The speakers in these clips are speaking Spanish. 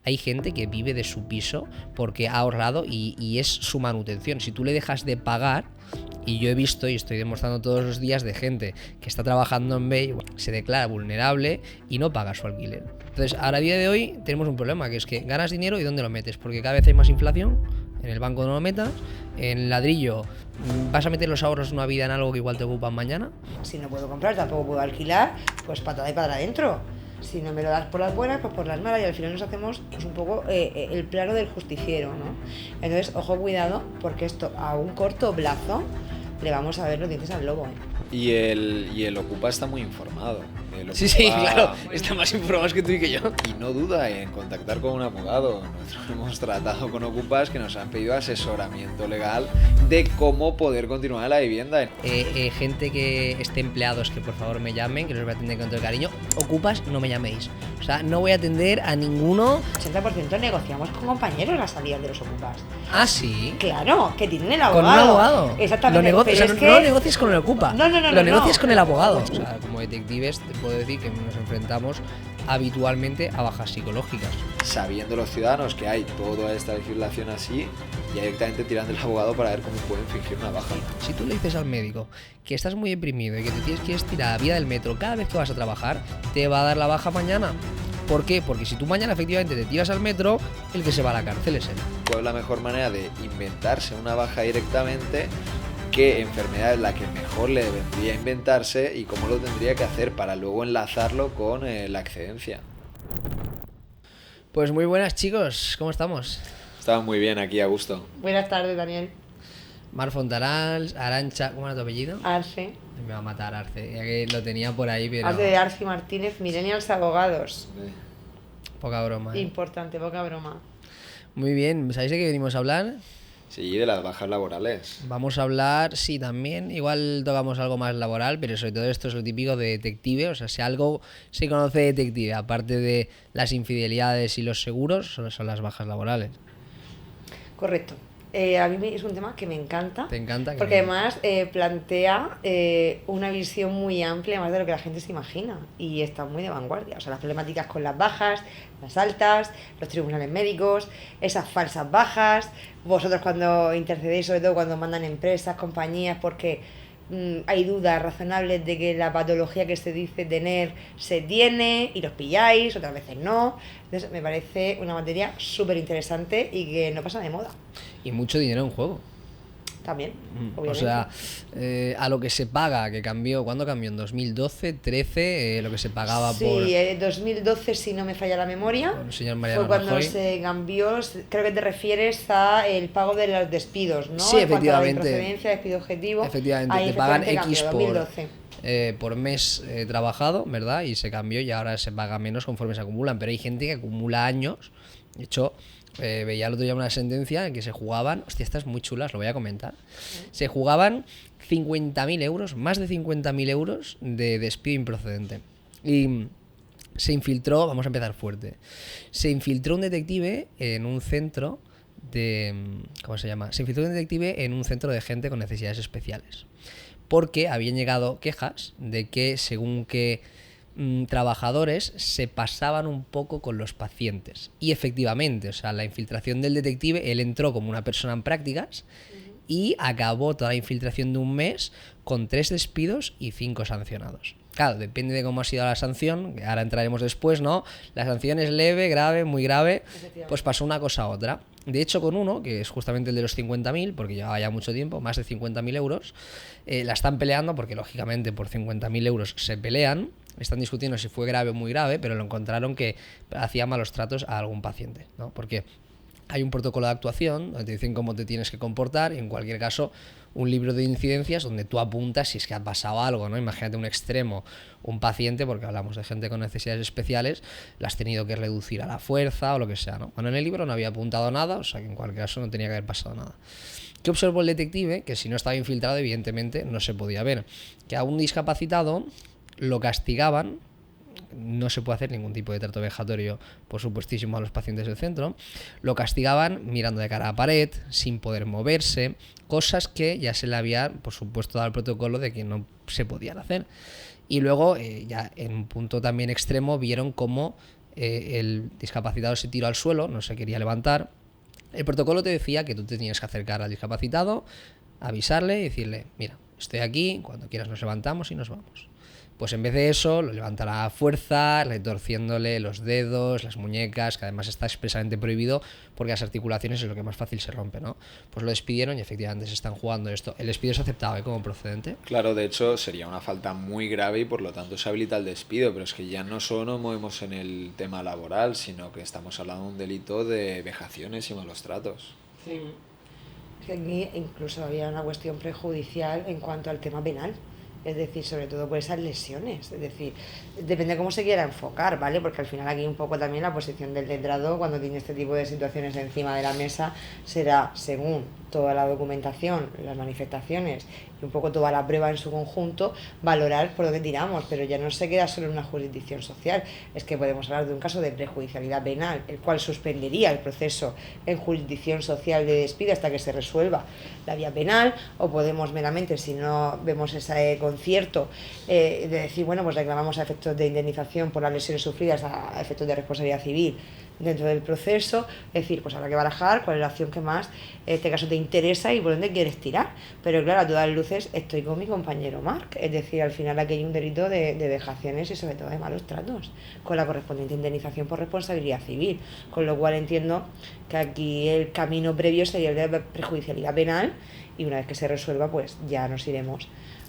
hay gente que vive de su piso porque ha ahorrado y es su manutención. Si tú le dejas de pagar, y yo he visto y estoy demostrando todos los días de gente que está trabajando en Bay, se declara vulnerable y no paga su alquiler. Entonces, ahora a día de hoy tenemos un problema, que es que ganas dinero y ¿dónde lo metes? Porque cada vez hay más inflación, en el banco no lo metas, en ladrillo vas a meter los ahorros de una vida en algo que igual te ocupan mañana. Si no puedo comprar, tampoco puedo alquilar, pues patada y para adentro. Si no me lo das por las buenas, pues por las malas, y al final nos hacemos pues un poco el plano del justiciero, ¿no? Entonces, ojo, cuidado, porque esto a un corto plazo le vamos a ver los dientes al lobo, ¿eh? Y el Ocupa está muy informado. Sí, claro, está más informado que tú y que yo. Y no duda en contactar con un abogado. Nosotros hemos tratado con Ocupas que nos han pedido asesoramiento legal de cómo poder continuar la vivienda. Gente que esté empleados, que por favor me llamen, que los voy a atender con todo el cariño. Ocupas, no me llaméis. O sea, no voy a atender a ninguno. 80% negociamos con compañeros las salidas de los Ocupas. Ah, sí. Claro, que tienen el abogado. Con un abogado. Exactamente. O sea, no lo negocies con el Ocupa. No. Lo negocias con el abogado. O sea, como detectives te puedo decir que nos enfrentamos habitualmente a bajas psicológicas. Sabiendo los ciudadanos que hay toda esta legislación así, ya directamente tiran del abogado para ver cómo pueden fingir una baja. Si tú le dices al médico que estás muy deprimido y que te tienes que estirar a la vía del metro cada vez que vas a trabajar, te va a dar la baja mañana. ¿Por qué? Porque si tú mañana efectivamente te tiras al metro, el que se va a la cárcel es él. ¿Cuál es la mejor manera de inventarse una baja directamente? ¿Qué enfermedad es la que mejor le vendría a inventarse y cómo lo tendría que hacer para luego enlazarlo con la excedencia? Pues muy buenas, chicos, ¿cómo estamos? Estaba muy bien aquí, a gusto. Buenas tardes, Daniel. Mar Fontanals, Arancha, ¿cómo era tu apellido? Arce. Me va a matar Arce, ya que lo tenía por ahí, pero... Arce de Arce Martínez, Millennials Abogados. Poca broma, ¿eh? Importante, poca broma. Muy bien, ¿sabéis de qué venimos a hablar? Sí, de las bajas laborales. Vamos a hablar, sí, también, igual tocamos algo más laboral, pero sobre todo esto es lo típico de detective, o sea, si algo se conoce de detective, aparte de las infidelidades y los seguros, son las bajas laborales. Correcto. A mí es un tema que me encanta. ¿Te encanta? Porque además plantea una visión muy amplia, más de lo que la gente se imagina. Y está muy de vanguardia. O sea, las problemáticas con las bajas, las altas, los tribunales médicos, esas falsas bajas. Vosotros cuando intercedéis, sobre todo cuando mandan empresas, compañías, porque hay dudas razonables de que la patología que se dice tener se tiene y los pilláis, otras veces no. Entonces me parece una materia súper interesante y que no pasa de moda. Y mucho dinero en juego. También, O obviamente. sea, a lo que se paga, que cambió, ¿cuándo cambió? ¿En 2012, 13? Lo que se pagaba sí, por... 2012, si no me falla la memoria, Con el señor Mariano fue cuando Rajoy. se cambió, creo que te refieres a el pago de los despidos, ¿no? Sí, En cuanto a la efectivamente. procedencia, despido objetivo. Efectivamente, ahí te pagan efectivamente X cambió, 2012. por mes trabajado, ¿verdad? Y se cambió y ahora se paga menos conforme se acumulan. Pero hay gente que acumula años. De hecho, veía el otro día una sentencia en que se jugaban... Hostia, esta es muy chula, os lo voy a comentar. Se jugaban 50.000 euros, más de 50.000 euros de despido improcedente. Y se infiltró, vamos a empezar fuerte, se infiltró un detective en un centro de... ¿Cómo se llama? Se infiltró un detective en un centro de gente con necesidades especiales. Porque habían llegado quejas de que según qué trabajadores se pasaban un poco con los pacientes. Y efectivamente, o sea, la infiltración del detective, él entró como una persona en prácticas y acabó toda la infiltración de un mes con 3 despidos y 5 sancionados. Claro, depende de cómo ha sido la sanción, que ahora entraremos después, ¿no? La sanción es leve, grave, muy grave, pues pasó una cosa a otra. De hecho, con uno, que es justamente el de los 50.000, porque llevaba ya mucho tiempo, más de 50.000 euros, la están peleando, porque lógicamente por 50.000 euros se pelean, están discutiendo si fue grave o muy grave, pero lo encontraron que hacía malos tratos a algún paciente, ¿no? Porque hay un protocolo de actuación donde te dicen cómo te tienes que comportar y en cualquier caso un libro de incidencias donde tú apuntas si es que ha pasado algo, ¿no? Imagínate un extremo, un paciente, porque hablamos de gente con necesidades especiales, la has tenido que reducir a la fuerza o lo que sea, ¿no? Bueno, en el libro no había apuntado nada, o sea que en cualquier caso no tenía que haber pasado nada. ¿Qué observó el detective? Que si no estaba infiltrado, evidentemente no se podía ver. Que a un discapacitado lo castigaban, no se puede hacer ningún tipo de trato vejatorio, por supuestísimo, a los pacientes del centro, lo castigaban mirando de cara a pared, sin poder moverse, cosas que ya se le había, por supuesto, dado el protocolo de que no se podían hacer. Y luego, ya en un punto también extremo, vieron cómo el discapacitado se tiró al suelo, no se quería levantar. El protocolo te decía que tú te tenías que acercar al discapacitado, avisarle y decirle, mira, estoy aquí, cuando quieras nos levantamos y nos vamos. Pues en vez de eso, lo levantará a fuerza, retorciéndole los dedos, las muñecas, que además está expresamente prohibido porque las articulaciones es lo que más fácil se rompe, ¿no? Pues lo despidieron y efectivamente se están jugando esto. El despido es aceptado, como procedente. Claro, de hecho sería una falta muy grave y por lo tanto se habilita el despido, pero es que ya no solo nos movemos en el tema laboral, sino que estamos hablando de un delito de vejaciones y malos tratos. Sí. Es que aquí incluso había una cuestión prejudicial en cuanto al tema penal. Es decir, sobre todo por esas lesiones. Es decir, depende de cómo se quiera enfocar, ¿vale? Porque al final aquí un poco también la posición del letrado cuando tiene este tipo de situaciones encima de la mesa será, según toda la documentación, las manifestaciones y un poco toda la prueba en su conjunto, valorar por dónde tiramos, pero ya no se queda solo en una jurisdicción social, es que podemos hablar de un caso de prejudicialidad penal, el cual suspendería el proceso en jurisdicción social de despido hasta que se resuelva la vía penal, o podemos meramente, si no vemos ese concierto, de decir, bueno, pues reclamamos a efectos de indemnización por las lesiones sufridas a efectos de responsabilidad civil dentro del proceso, es decir, pues habrá que barajar cuál es la acción que más en este caso te interesa y por dónde quieres tirar. Pero claro, a todas luces estoy con mi compañero Marc, es decir, al final aquí hay un delito de vejaciones y sobre todo de malos tratos, con la correspondiente indemnización por responsabilidad civil, con lo cual entiendo que aquí el camino previo sería el de la prejudicialidad penal y una vez que se resuelva pues ya nos iremos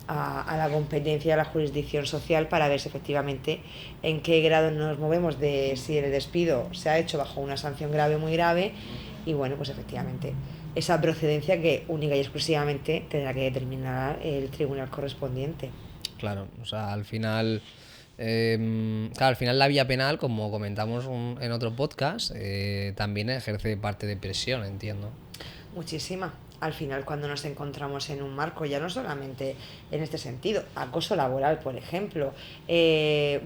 a la competencia de la jurisdicción social para ver si efectivamente en qué grado nos movemos de si el despido se ha hecho bajo una sanción grave o muy grave y bueno, pues efectivamente esa procedencia que única y exclusivamente tendrá que determinar el tribunal correspondiente. Claro, o sea, al final... claro, al final la vía penal, como comentamos en otro podcast, también ejerce parte de presión, entiendo. Muchísima. Al final, cuando nos encontramos en un marco, ya no solamente en este sentido, acoso laboral, por ejemplo,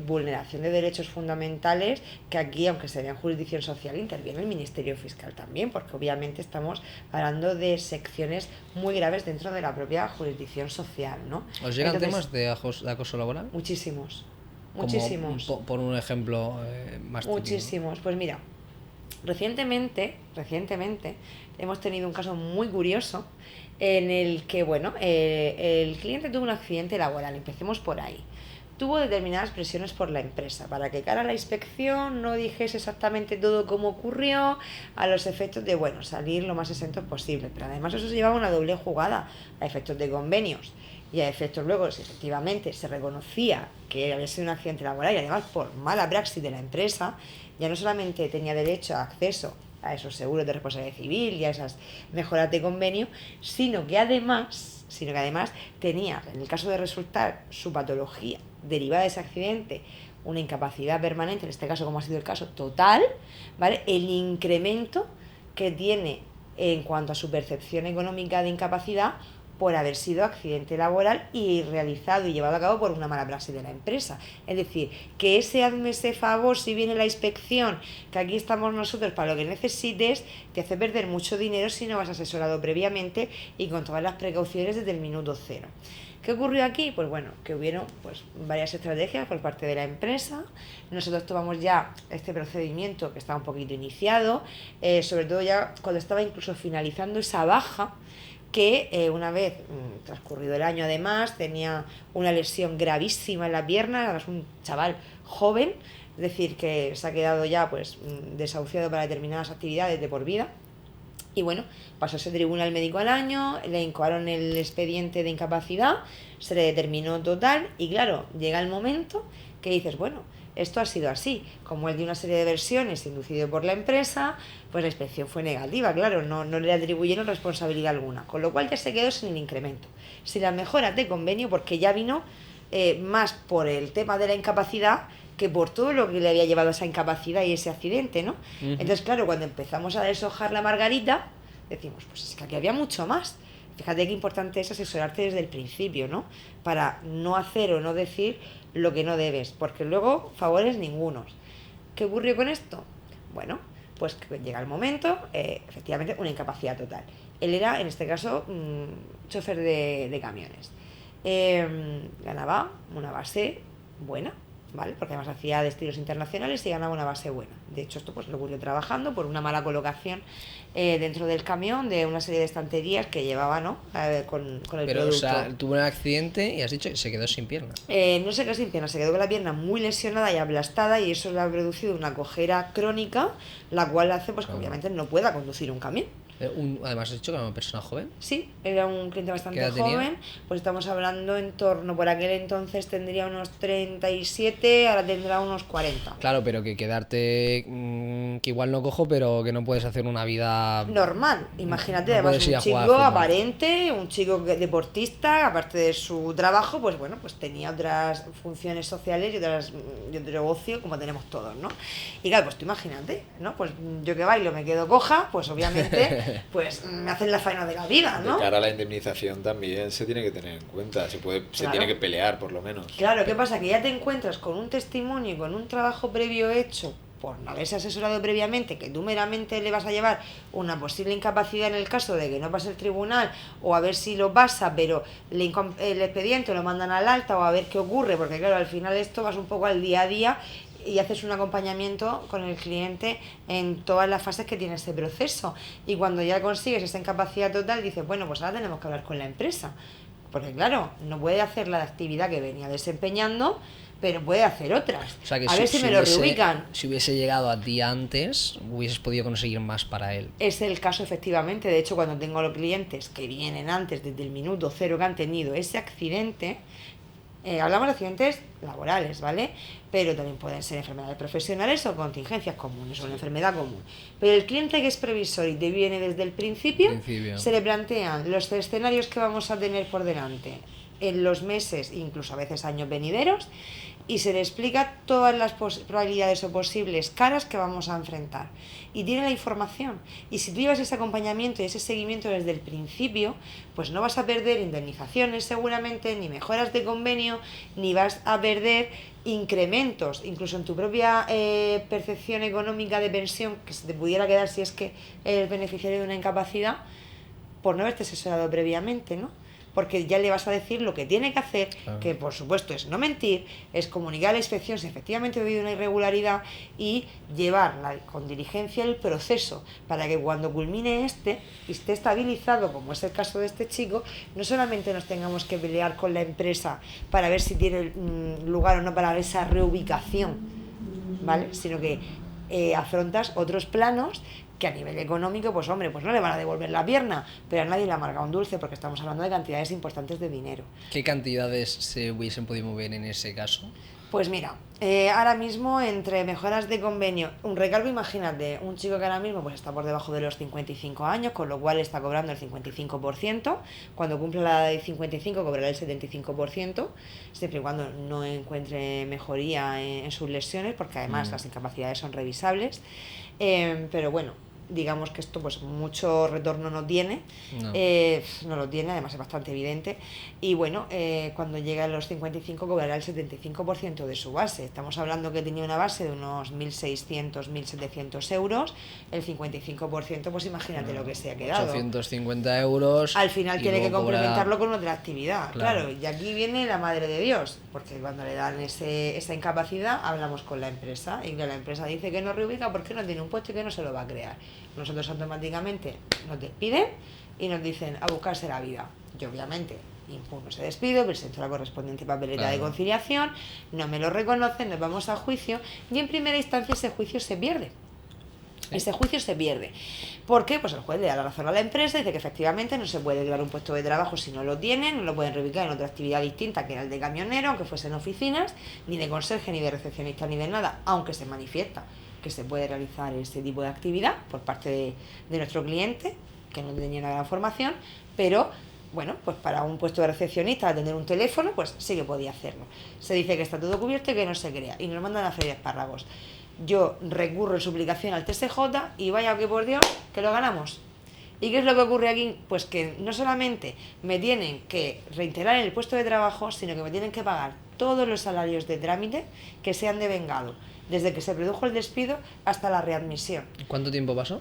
vulneración de derechos fundamentales, que aquí, aunque sería en jurisdicción social, interviene el Ministerio Fiscal también, porque obviamente estamos hablando de secciones muy graves dentro de la propia jurisdicción social, ¿no? ¿Os llegan Entonces, temas de acoso laboral? muchísimos, Como, muchísimos. por un ejemplo más típico. Muchísimos. Pues mira, recientemente hemos tenido un caso muy curioso en el que, bueno, el cliente tuvo un accidente laboral, empecemos por ahí. Tuvo determinadas presiones por la empresa para que cara a la inspección no dijese exactamente todo cómo ocurrió a los efectos de, bueno, salir lo más exentos posible. Pero además eso se llevaba una doble jugada a efectos de convenios y a efectos luego, si efectivamente se reconocía que había sido un accidente laboral y además por mala praxis de la empresa, ya no solamente tenía derecho a acceso a esos seguros de responsabilidad civil y a esas mejoras de convenio, sino que además tenía, en el caso de resultar su patología derivada de ese accidente, una incapacidad permanente, en este caso como ha sido el caso total, ¿vale? El incremento que tiene en cuanto a su percepción económica de incapacidad por haber sido accidente laboral y realizado y llevado a cabo por una mala praxis de la empresa. Es decir, que ese hazme ese favor si viene la inspección, que aquí estamos nosotros para lo que necesites, te hace perder mucho dinero si no vas asesorado previamente y con todas las precauciones desde el minuto cero. ¿Qué ocurrió aquí? Pues bueno, que hubieron pues varias estrategias por parte de la empresa. Nosotros tomamos ya este procedimiento que estaba un poquito iniciado, sobre todo ya cuando estaba incluso finalizando esa baja, que una vez transcurrido el año además tenía una lesión gravísima en la pierna, es un chaval joven, es decir, que se ha quedado ya pues desahuciado para determinadas actividades de por vida. Y bueno, pasó ese tribunal médico al año, le incoaron el expediente de incapacidad, se le determinó total y claro, llega el momento que dices, bueno, esto ha sido así. Como él dio una serie de versiones inducido por la empresa, pues la inspección fue negativa, claro, no le atribuyeron responsabilidad alguna, con lo cual ya se quedó sin el incremento, sin las mejoras de convenio, porque ya vino más por el tema de la incapacidad que por todo lo que le había llevado a esa incapacidad y ese accidente, ¿no? Uh-huh. Entonces, claro, cuando empezamos a deshojar la margarita, decimos, pues es que aquí había mucho más. Fíjate qué importante es asesorarte desde el principio, ¿no? Para no hacer o no decir lo que no debes, porque luego favores ningunos. ¿Qué ocurrió con esto? Bueno, pues que llega el momento, efectivamente, una incapacidad total. Él era, en este caso, chofer de camiones. Ganaba una base buena, ¿vale? Porque además hacía destinos internacionales y ganaba una base buena. De hecho, esto pues lo ocurrió trabajando por una mala colocación dentro del camión de una serie de estanterías que llevaba, ¿no? Con el Pero, producto. o sea, tuvo un accidente y has dicho que se quedó sin pierna. No se quedó sin pierna, se quedó con la pierna muy lesionada y aplastada y eso le ha producido una cojera crónica, la cual hace pues que obviamente no pueda conducir un camión. Además, has dicho que era una persona joven. Sí, era un cliente ¿Qué bastante edad tenía? joven, pues estamos hablando en torno, por aquel entonces tendría unos 37, ahora tendrá unos 40. Claro, pero que quedarte, que igual no cojo, pero que no puedes hacer una vida... Normal, imagínate, No además puedes ir un a jugar chico al fútbol. aparente, un chico deportista, aparte de su trabajo, pues bueno, pues tenía otras funciones sociales y otro ocio como tenemos todos, ¿no? Y claro, pues tú imagínate, ¿no? Pues yo que bailo me quedo coja, pues obviamente, pues me hacen la faena de la vida, ¿no? De cara a la indemnización también se tiene que tener en cuenta, se Claro. tiene que pelear por lo menos. Claro, ¿qué pasa? Que ya te encuentras con un testimonio y con un trabajo previo hecho por no haberse asesorado previamente, que tú meramente le vas a llevar una posible incapacidad en el caso de que no pase el tribunal, o a ver si lo pasa, pero el expediente lo mandan al alta, o a ver qué ocurre, porque claro, al final esto vas un poco al día a día y haces un acompañamiento con el cliente en todas las fases que tiene este proceso. Y cuando ya consigues esa incapacidad total, dices, bueno, pues ahora tenemos que hablar con la empresa. Porque claro, no puede hacer la actividad que venía desempeñando, pero puede hacer otras. O sea, que A ver si me lo hubiese- reubican. Si hubiese llegado a ti antes, hubieses podido conseguir más para él. Es el caso efectivamente. De hecho, cuando tengo los clientes que vienen antes, desde el minuto cero que han tenido ese accidente, hablamos de accidentes laborales, ¿vale? Pero también pueden ser enfermedades profesionales o contingencias comunes o una enfermedad común. Pero el cliente que es previsor y te viene desde el principio, se le plantean los escenarios que vamos a tener por delante en los meses, incluso a veces años venideros, y se le explica todas las probabilidades o posibles caras que vamos a enfrentar. Y tiene la información. Y si tú llevas ese acompañamiento y ese seguimiento desde el principio, pues no vas a perder indemnizaciones seguramente, ni mejoras de convenio, ni vas a perder incrementos, incluso en tu propia percepción económica de pensión, que se te pudiera quedar si es que eres beneficiario de una incapacidad, por no haberte asesorado previamente, ¿no? Porque ya le vas a decir lo que tiene que hacer, Claro. que por supuesto es no mentir, es comunicar a la inspección si efectivamente ha habido una irregularidad y llevar con diligencia el proceso para que cuando culmine y esté estabilizado, como es el caso de este chico, no solamente nos tengamos que pelear con la empresa para ver si tiene lugar o no para esa reubicación, ¿vale? Sino que afrontas otros planos que a nivel económico, pues hombre, pues no le van a devolver la pierna, pero a nadie le amarga un dulce porque estamos hablando de cantidades importantes de dinero. ¿Qué cantidades se hubiesen podido mover en ese caso? Pues mira, ahora mismo entre mejoras de convenio, un recargo, imagínate, un chico que ahora mismo pues está por debajo de los 55 años, con lo cual está cobrando el 55%, cuando cumple la edad de 55 cobrará el 75%, siempre y cuando no encuentre mejoría en sus lesiones, porque además las incapacidades son revisables, pero bueno, digamos que esto pues mucho retorno no tiene, no lo tiene, además es bastante evidente, y bueno, cuando llegue a los 55 cobrará el 75% de su base. Estamos hablando que tenía una base de unos 1.600, 1.700 euros, el 55% pues imagínate lo que se ha quedado. 850 euros. Al final y tiene que luego complementarlo con otra actividad, Claro. claro, y aquí viene la madre de Dios, porque cuando le dan esa incapacidad hablamos con la empresa y la empresa dice que no reubica porque no tiene un puesto y que no se lo va a crear. Nosotros automáticamente nos despiden y nos dicen a buscarse la vida. Yo obviamente impugno ese despido, presento la correspondiente papeleta de conciliación, no me lo reconocen, nos vamos a juicio y en primera instancia ese juicio se pierde. Ese juicio se pierde. ¿Por qué? Pues el juez le da la razón a la empresa y dice que efectivamente no se puede crear un puesto de trabajo si no lo tienen, no lo pueden reubicar en otra actividad distinta que era el de camionero, aunque fuesen oficinas, ni de conserje, ni de recepcionista, ni de nada, aunque se manifiesta que se puede realizar ese tipo de actividad por parte de nuestro cliente, que no tenía una gran formación, pero bueno, pues para un puesto de recepcionista, atender un teléfono, pues sí que podía hacerlo. Se dice que está todo cubierto y que no se crea, y nos mandan a freír espárragos. Yo recurro en suplicación al TSJ y vaya que por Dios, que lo ganamos. ¿Y qué es lo que ocurre aquí? Pues que no solamente me tienen que reiterar en el puesto de trabajo, sino que me tienen que pagar todos los salarios de trámite que se han devengado, desde que se produjo el despido hasta la readmisión. ¿Cuánto tiempo pasó?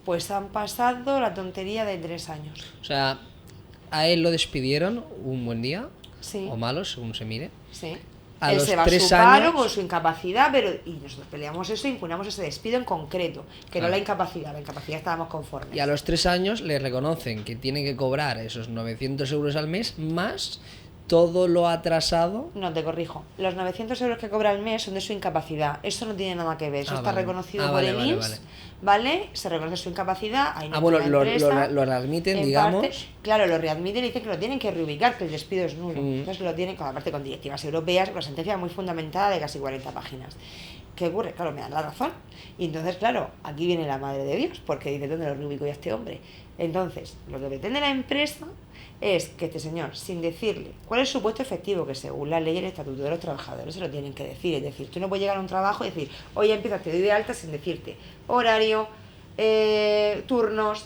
Pues han pasado la tontería de 3 años. O sea, a él lo despidieron un buen día, Sí. o malo, según se mire. Sí. a él los se va a 3 su paro años... por su incapacidad, y nosotros peleamos eso e impugnamos ese despido en concreto, que no Claro. la incapacidad estábamos conformes. Y a los 3 años le reconocen que tiene que cobrar esos 900 euros al mes más todo lo atrasado. No, te corrijo. Los 900 euros que cobra al mes son de su incapacidad. Eso no tiene nada que ver. Eso está Vale. reconocido por Vale, el vale, INSS, ¿vale? Se reconoce su incapacidad. Hay una Bueno, empresa, lo readmiten, en digamos. parte, claro, lo readmiten y dicen que lo tienen que reubicar, que el despido es nulo. Entonces lo tienen, aparte con directivas europeas, con sentencia muy fundamentada de casi 40 páginas. ¿Qué ocurre? Claro, me dan la razón. Y entonces, claro, aquí viene la madre de Dios, porque dice, ¿dónde lo reubico ya este hombre? Entonces, lo que pretende la empresa es que este señor, sin decirle cuál es su puesto efectivo, que según la ley y el estatuto de los trabajadores se lo tienen que decir, es decir, tú no puedes llegar a un trabajo y decir, oye, empieza, te doy de alta sin decirte horario, turnos,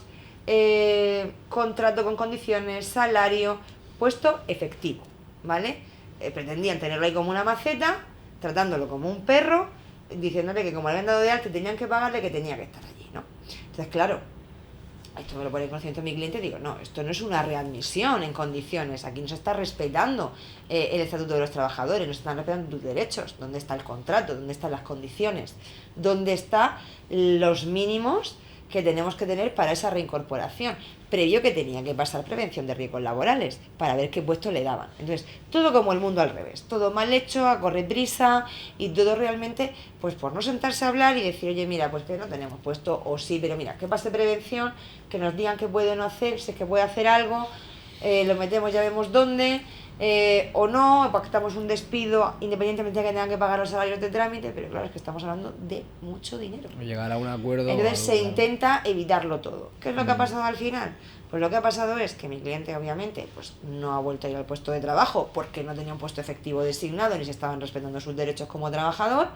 contrato con condiciones, salario, puesto efectivo, ¿vale? Pretendían tenerlo ahí como una maceta, tratándolo como un perro, diciéndole que como le habían dado de alta y tenían que pagarle, que tenía que estar allí, ¿no? Entonces, claro, esto me lo pone en conocimiento mi cliente, digo, no, esto no es una readmisión en condiciones, aquí no se está respetando el estatuto de los trabajadores, no se están respetando tus derechos, ¿dónde está el contrato? ¿Dónde están las condiciones? ¿Dónde están los mínimos que tenemos que tener para esa reincorporación? Previo que tenía que pasar prevención de riesgos laborales para ver qué puesto le daban. Entonces, todo como el mundo al revés, todo mal hecho, a correr prisa y todo realmente, pues por no sentarse a hablar y decir, oye, mira, pues que no tenemos puesto, o sí, pero mira, que pase prevención, que nos digan qué puede o no hacer, si es que puede hacer algo, lo metemos, ya vemos dónde, o no, pactamos un despido independientemente de que tengan que pagar los salarios de trámite, pero claro, es que estamos hablando de mucho dinero. Llegar a un acuerdo. Entonces se claro. intenta evitarlo todo. ¿Qué es lo que ha pasado al final? Pues lo que ha pasado es que mi cliente obviamente pues no ha vuelto a ir al puesto de trabajo porque no tenía un puesto efectivo designado ni se estaban respetando sus derechos como trabajador.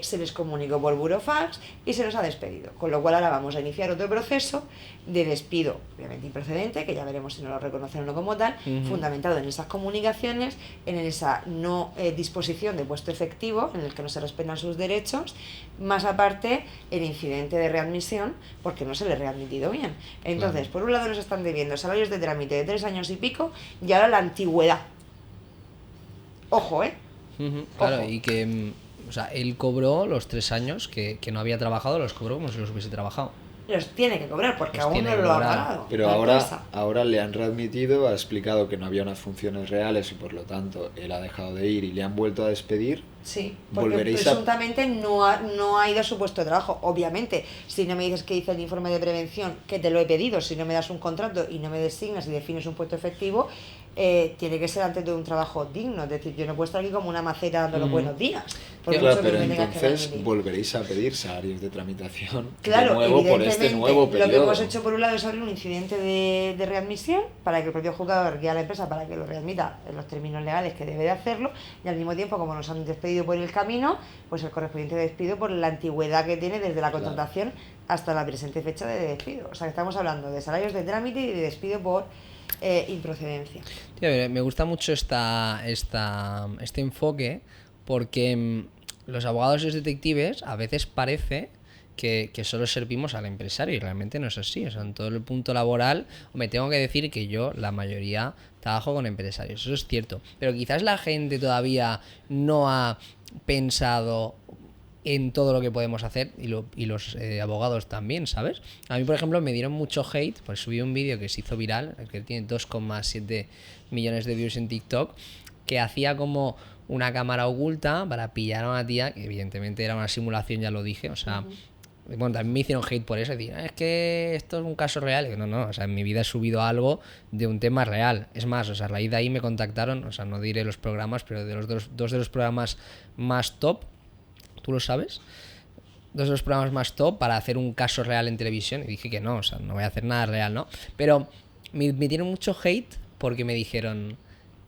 Se les comunicó por burofax y se nos ha despedido. Con lo cual ahora vamos a iniciar otro proceso de despido, obviamente improcedente, que ya veremos si nos lo reconocen o no como tal, fundamentado en esas comunicaciones, en esa no disposición de puesto efectivo, en el que no se respetan sus derechos, más aparte el incidente de readmisión, porque no se le ha readmitido bien. Entonces, Claro. por un lado nos están debiendo salarios de trámite de 3 años y pico, y ahora la antigüedad. Ojo, Claro, Ojo. y que, o sea, él cobró los 3 años que no había trabajado, los cobró como si los hubiese trabajado. Los tiene que cobrar porque Los aún tiene no que lo ha cobrar. pagado. Pero la ahora, empresa. ahora le han readmitido, ha explicado que no había unas funciones reales y por lo tanto él ha dejado de ir y le han vuelto a despedir. Sí, porque Volveréis a... presuntamente no ha ido a su puesto de trabajo. Obviamente, si no me dices que hice el informe de prevención, que te lo he pedido, si no me das un contrato y no me designas y defines un puesto efectivo, tiene que ser antes de un trabajo digno. Es decir, yo no puedo estar aquí como una maceta dando los buenos días. Por Claro, mucho que pero me tengas que entonces readmitir. volveréis a pedir salarios de tramitación Claro, de nuevo por este evidentemente, nuevo lo que periodo. hemos hecho por un lado es abrir un incidente de readmisión para que el propio juzgador guíe a la empresa para que lo readmita en los términos legales que debe de hacerlo, y al mismo tiempo, como nos han despedido por el camino, pues el correspondiente despido por la antigüedad que tiene desde la contratación hasta la presente fecha de despido. O sea que estamos hablando de salarios de trámite y de despido por improcedencia. Tío, me gusta mucho este enfoque porque los abogados y los detectives a veces parece que solo servimos al empresario y realmente no es así. O sea, en todo el punto laboral, me tengo que decir que yo, la mayoría, trabajo con empresarios. Eso es cierto. Pero quizás la gente todavía no ha pensado en todo lo que podemos hacer y los abogados también, ¿sabes? A mí, por ejemplo, me dieron mucho hate, pues subí un vídeo que se hizo viral, que tiene 2,7 millones de views en TikTok, que hacía como una cámara oculta para pillar a una tía, que evidentemente era una simulación, ya lo dije, o sea... Bueno, también me hicieron hate por eso, decir, es que esto es un caso real. Y digo, no, o sea, en mi vida he subido algo de un tema real. Es más, o sea, a raíz de ahí me contactaron, o sea, no diré los programas, pero de los dos de los programas más top, ¿tú lo sabes? 2 de los programas más top para hacer un caso real en televisión. Y dije que no, o sea, no voy a hacer nada real, ¿no? Pero me dieron mucho hate porque me dijeron,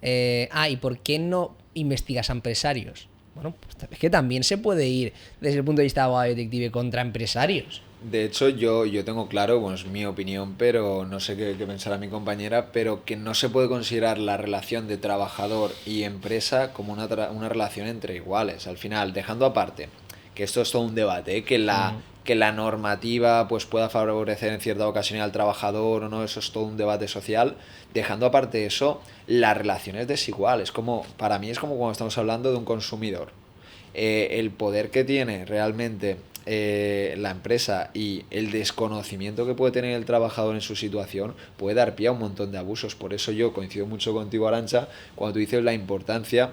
¿y por qué no investigas a empresarios? Bueno, pues es que también se puede ir desde el punto de vista de abogado detective contra empresarios. De hecho, yo tengo claro, bueno, es mi opinión, pero no sé qué pensará mi compañera, pero que no se puede considerar la relación de trabajador y empresa como una relación entre iguales. Al final, dejando aparte, que esto es todo un debate, que que la normativa pues pueda favorecer en cierta ocasión al trabajador o no, eso es todo un debate social. Dejando aparte eso, la relación es desigual. Es como, para mí es como cuando estamos hablando de un consumidor. El poder que tiene realmente la empresa y el desconocimiento que puede tener el trabajador en su situación puede dar pie a un montón de abusos. Por eso yo coincido mucho contigo, Arantxa, cuando tú dices la importancia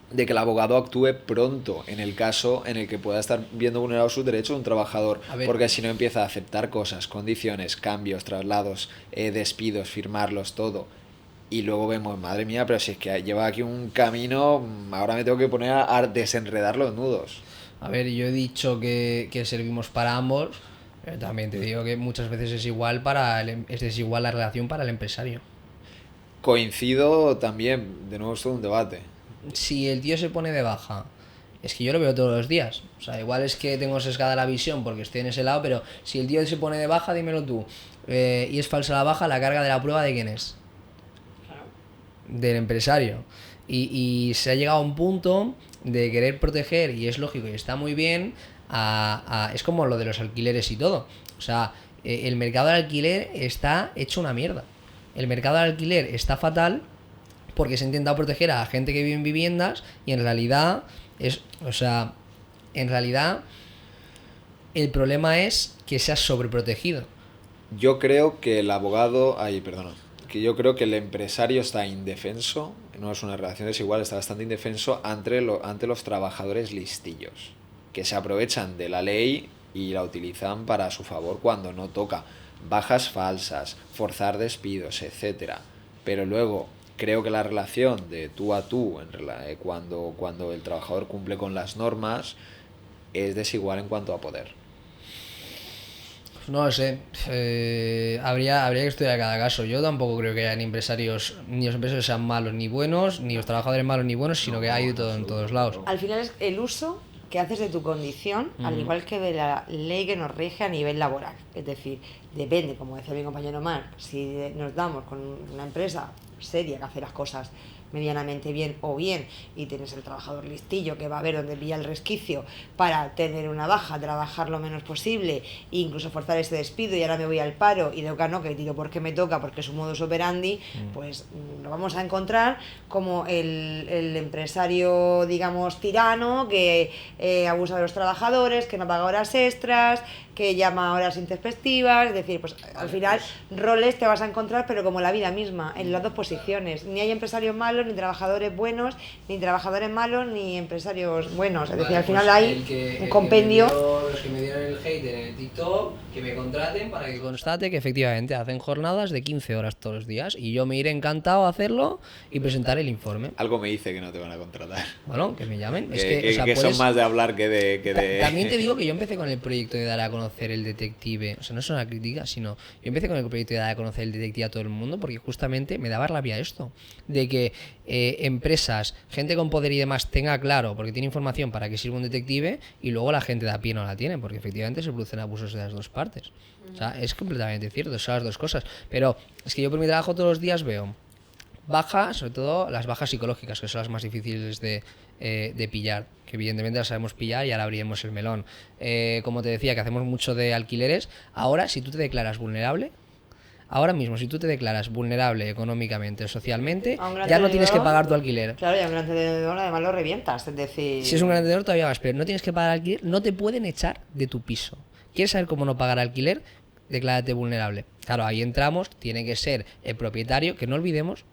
de que el abogado actúe pronto en el caso en el que pueda estar viendo vulnerados sus derechos un trabajador, porque si no empieza a aceptar cosas, condiciones, cambios, traslados, despidos, firmarlos, todo. Y luego vemos, madre mía, pero si es que lleva aquí un camino, ahora me tengo que poner a desenredar los nudos. A ver, yo he dicho que servimos para ambos, pero también te digo que muchas veces es igual es desigual la relación para el empresario. Coincido también, de nuevo es todo un debate. Si el tío se pone de baja, es que yo lo veo todos los días. O sea, igual es que tengo sesgada la visión porque estoy en ese lado, pero si el tío se pone de baja, dímelo tú. Y es falsa la baja, la carga de la prueba, ¿de quién es? Del empresario. Y se ha llegado a un punto de querer proteger, y es lógico y está muy bien, es como lo de los alquileres y todo. O sea, el mercado del alquiler está hecho una mierda. El mercado del alquiler está fatal porque se ha intentado proteger a la gente que vive en viviendas y en realidad el problema es que se ha sobreprotegido. Yo creo que el abogado, que yo creo que el empresario está indefenso, no es una relación desigual, está bastante indefenso ante los trabajadores listillos, que se aprovechan de la ley y la utilizan para su favor cuando no toca. Bajas falsas, forzar despidos, etcétera. Pero luego creo que la relación de tú a tú, cuando el trabajador cumple con las normas, es desigual en cuanto a poder. No lo sé, habría que estudiar cada caso. Yo tampoco creo que haya ni los empresarios sean malos ni buenos, ni los trabajadores malos ni buenos, sino que hay de todo en todos lados. Al final es el uso que haces de tu condición, al igual que de la ley que nos rige a nivel laboral. Es decir, depende, como decía mi compañero Marc, si nos damos con una empresa seria que hace las cosas medianamente bien o bien, y tienes el trabajador listillo que va a ver dónde pilla el resquicio para tener una baja, trabajar lo menos posible e incluso forzar ese despido y ahora me voy al paro y de toca no, que tiro porque me toca porque es un modus operandi, pues lo vamos a encontrar como el empresario, digamos, tirano que abusa de los trabajadores, que no paga horas extras, que llama a horas intempestivas. Es decir, pues al final roles te vas a encontrar, pero como la vida misma, en las dos posiciones. Ni hay empresarios malos, ni trabajadores buenos, ni trabajadores malos, ni empresarios buenos. Es decir, al final hay un compendio. Los que me dieron el hate en el TikTok, que me contraten para que constate que efectivamente hacen jornadas de 15 horas todos los días y yo me iré encantado a hacerlo y presentar el informe. Algo me dice que no te van a contratar. Bueno, que me llamen. Que son más de hablar que de... También te digo que yo empecé con el proyecto de dar a conocer el detective. O sea, no es una crítica, sino yo empecé con el proyecto de dar a conocer el detective a todo el mundo porque justamente me daba rabia esto. De que empresas, gente con poder y demás tenga claro, porque tiene información para que sirva un detective y luego la gente de a pie no la tiene, porque efectivamente se producen abusos de las dos partes. O sea, es completamente cierto, son las dos cosas. Pero es que yo por mi trabajo todos los días veo bajas, sobre todo las bajas psicológicas, que son las más difíciles de pillar, que evidentemente las sabemos pillar y ahora abriremos el melón. Como te decía, que hacemos mucho de alquileres. Ahora, si tú te declaras vulnerable, ahora mismo, si tú te declaras vulnerable económicamente o socialmente, ya no tienes que pagar tu alquiler. Claro, y a un gran tenedor además lo revientas, es decir... Si es un gran tenedor todavía más, pero no tienes que pagar alquiler, no te pueden echar de tu piso. ¿Quieres saber cómo no pagar alquiler? Declárate vulnerable. Claro, ahí entramos, tiene que ser el propietario, que no olvidemos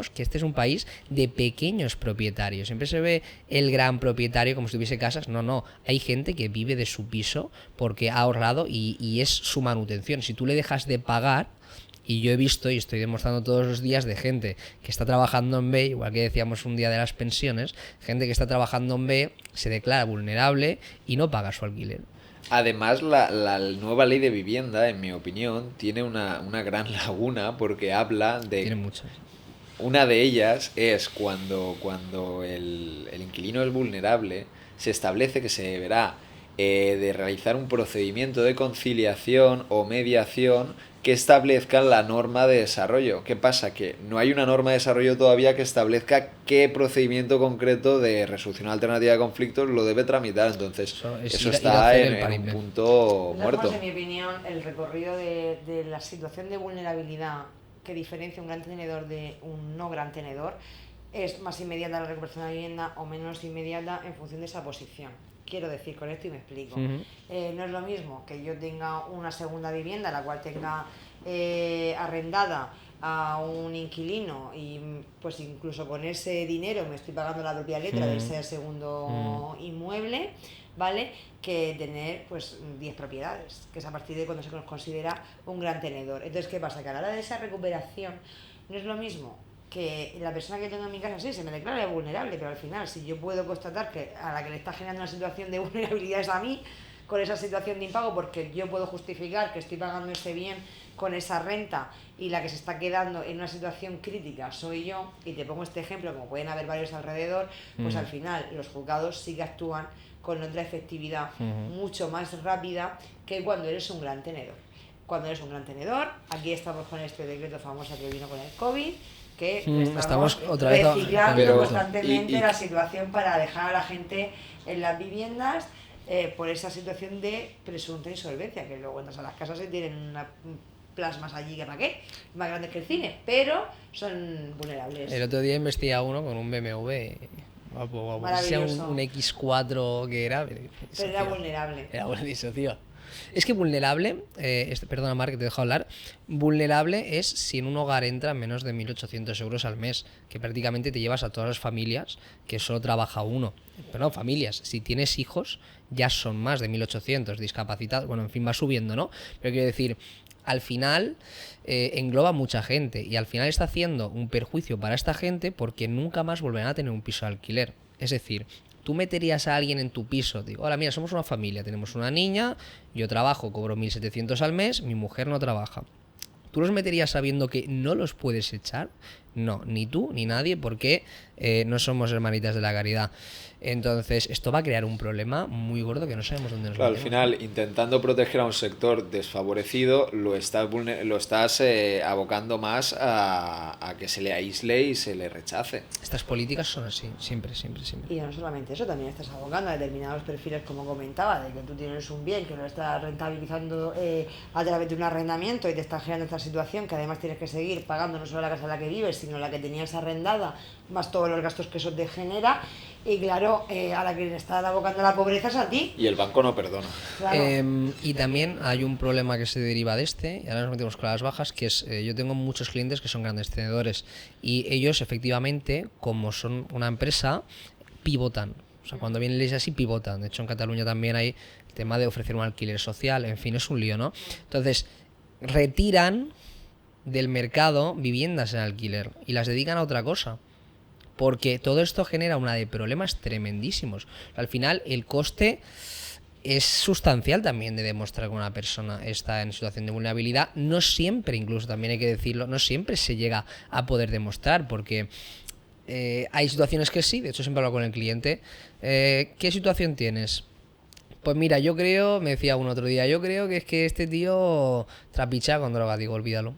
que este es un país de pequeños propietarios. Siempre se ve el gran propietario como si tuviese casas. No. Hay gente que vive de su piso porque ha ahorrado y es su manutención. Si tú le dejas de pagar, y yo he visto y estoy demostrando todos los días de gente que está trabajando en B, igual que decíamos un día de las pensiones, gente que está trabajando en B se declara vulnerable y no paga su alquiler. Además, la nueva ley de vivienda, en mi opinión, tiene una gran laguna porque habla de... Tiene muchas. Una de ellas es cuando el inquilino es vulnerable, se establece que se deberá de realizar un procedimiento de conciliación o mediación que establezca la norma de desarrollo. ¿Qué pasa? Que no hay una norma de desarrollo todavía que establezca qué procedimiento concreto de resolución alternativa de conflictos lo debe tramitar. Entonces, eso está en un punto muerto. En mi opinión, el recorrido de la situación de vulnerabilidad que diferencia un gran tenedor de un no gran tenedor es más inmediata la recuperación de la vivienda o menos inmediata en función de esa posición. Quiero decir con esto y me explico. No es lo mismo que yo tenga una segunda vivienda, la cual tenga arrendada a un inquilino y pues incluso con ese dinero me estoy pagando la propia letra de ese segundo inmueble, ¿vale? Que tener pues 10 propiedades, que es a partir de cuando se considera un gran tenedor. Entonces, ¿qué pasa? Que a la hora de esa recuperación no es lo mismo que la persona que tengo en mi casa sí se me declara vulnerable, pero al final si yo puedo constatar que a la que le está generando una situación de vulnerabilidad es a mí, con esa situación de impago, porque yo puedo justificar que estoy pagando ese bien con esa renta y la que se está quedando en una situación crítica soy yo, y te pongo este ejemplo, como pueden haber varios alrededor, pues al final los juzgados sí que actúan con otra efectividad mucho más rápida que cuando eres un gran tenedor. Cuando eres un gran tenedor, aquí estamos con este decreto famoso que vino con el COVID, que estamos otra vez reciclando constantemente la situación para dejar a la gente en las viviendas por esa situación de presunta insolvencia, que luego entras a las casas y tienen una plasmas allí que para qué, más grandes que el cine, pero son vulnerables. El otro día investigué a uno con un BMW guapo, maravilloso. Un X4 que era, pero era vulnerable. Era buenísimo, tío. Es que vulnerable, perdona Marc que te he dejado hablar, vulnerable es si en un hogar entra menos de 1.800 euros al mes, que prácticamente te llevas a todas las familias que solo trabaja uno. Pero no, familias, si tienes hijos ya son más de 1.800, discapacitados, bueno, en fin, va subiendo, ¿no? Pero quiero decir, al final engloba mucha gente y al final está haciendo un perjuicio para esta gente porque nunca más volverán a tener un piso de alquiler. Es decir, tú meterías a alguien en tu piso, digo, hola, mira, somos una familia, tenemos una niña, yo trabajo, cobro 1.700 al mes, mi mujer no trabaja. ¿Tú los meterías sabiendo que no los puedes echar? No, ni tú ni nadie, porque no somos hermanitas de la caridad. Entonces, esto va a crear un problema muy gordo que no sabemos dónde nos va a llevar. Al final, intentando proteger a un sector desfavorecido, lo estás abocando más a que se le aísle y se le rechace. Estas políticas son así, siempre. Y no solamente eso, también estás abocando a determinados perfiles, como comentaba, de que tú tienes un bien que lo estás rentabilizando a través de un arrendamiento y te estás generando esta situación que además tienes que seguir pagando no solo la casa en la que vives, sino la que tenías arrendada, más todos los gastos que eso te genera. Y claro, a la que le está abocando la pobreza es a ti. Y el banco no perdona. Claro. Y también hay un problema que se deriva de este, y ahora nos metemos con las bajas, que es, yo tengo muchos clientes que son grandes tenedores, y ellos efectivamente, como son una empresa, pivotan. O sea, cuando vienen leyes así, pivotan. De hecho, en Cataluña también hay el tema de ofrecer un alquiler social, en fin, es un lío, ¿no? Entonces, retiran del mercado viviendas en alquiler y las dedican a otra cosa. Porque todo esto genera una de problemas tremendísimos. Al final, el coste es sustancial también de demostrar que una persona está en situación de vulnerabilidad. No siempre, incluso también hay que decirlo, no siempre se llega a poder demostrar, porque hay situaciones que sí. De hecho, siempre hablo con el cliente. ¿Qué situación tienes? Pues mira, yo creo, me decía uno otro día, yo creo que es que este tío trapichea con droga. Digo, olvídalo.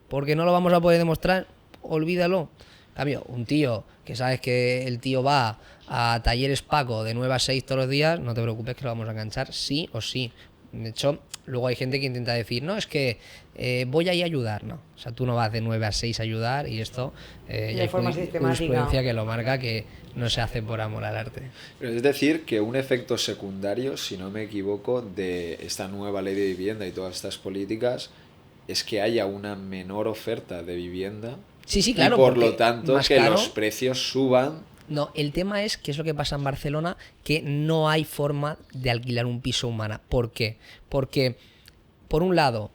Porque no lo vamos a poder demostrar, olvídalo. Cambio, un tío que sabes que el tío va a talleres Paco de 9 a 6 todos los días, no te preocupes que lo vamos a enganchar sí o sí. De hecho, luego hay gente que intenta decir, no, es que voy a ir a ayudar. No, o sea, tú no vas de 9 a 6 a ayudar y esto ya hay jurisprudencia que lo marca, que no se hace por amor al arte. Pero es decir, que un efecto secundario, si no me equivoco, de esta nueva ley de vivienda y todas estas políticas es que haya una menor oferta de vivienda. Sí, claro. Y por lo tanto que caro, los precios suban. No, el tema es que es lo que pasa en Barcelona, que no hay forma de alquilar un piso humana. ¿Por qué? Porque, por un lado,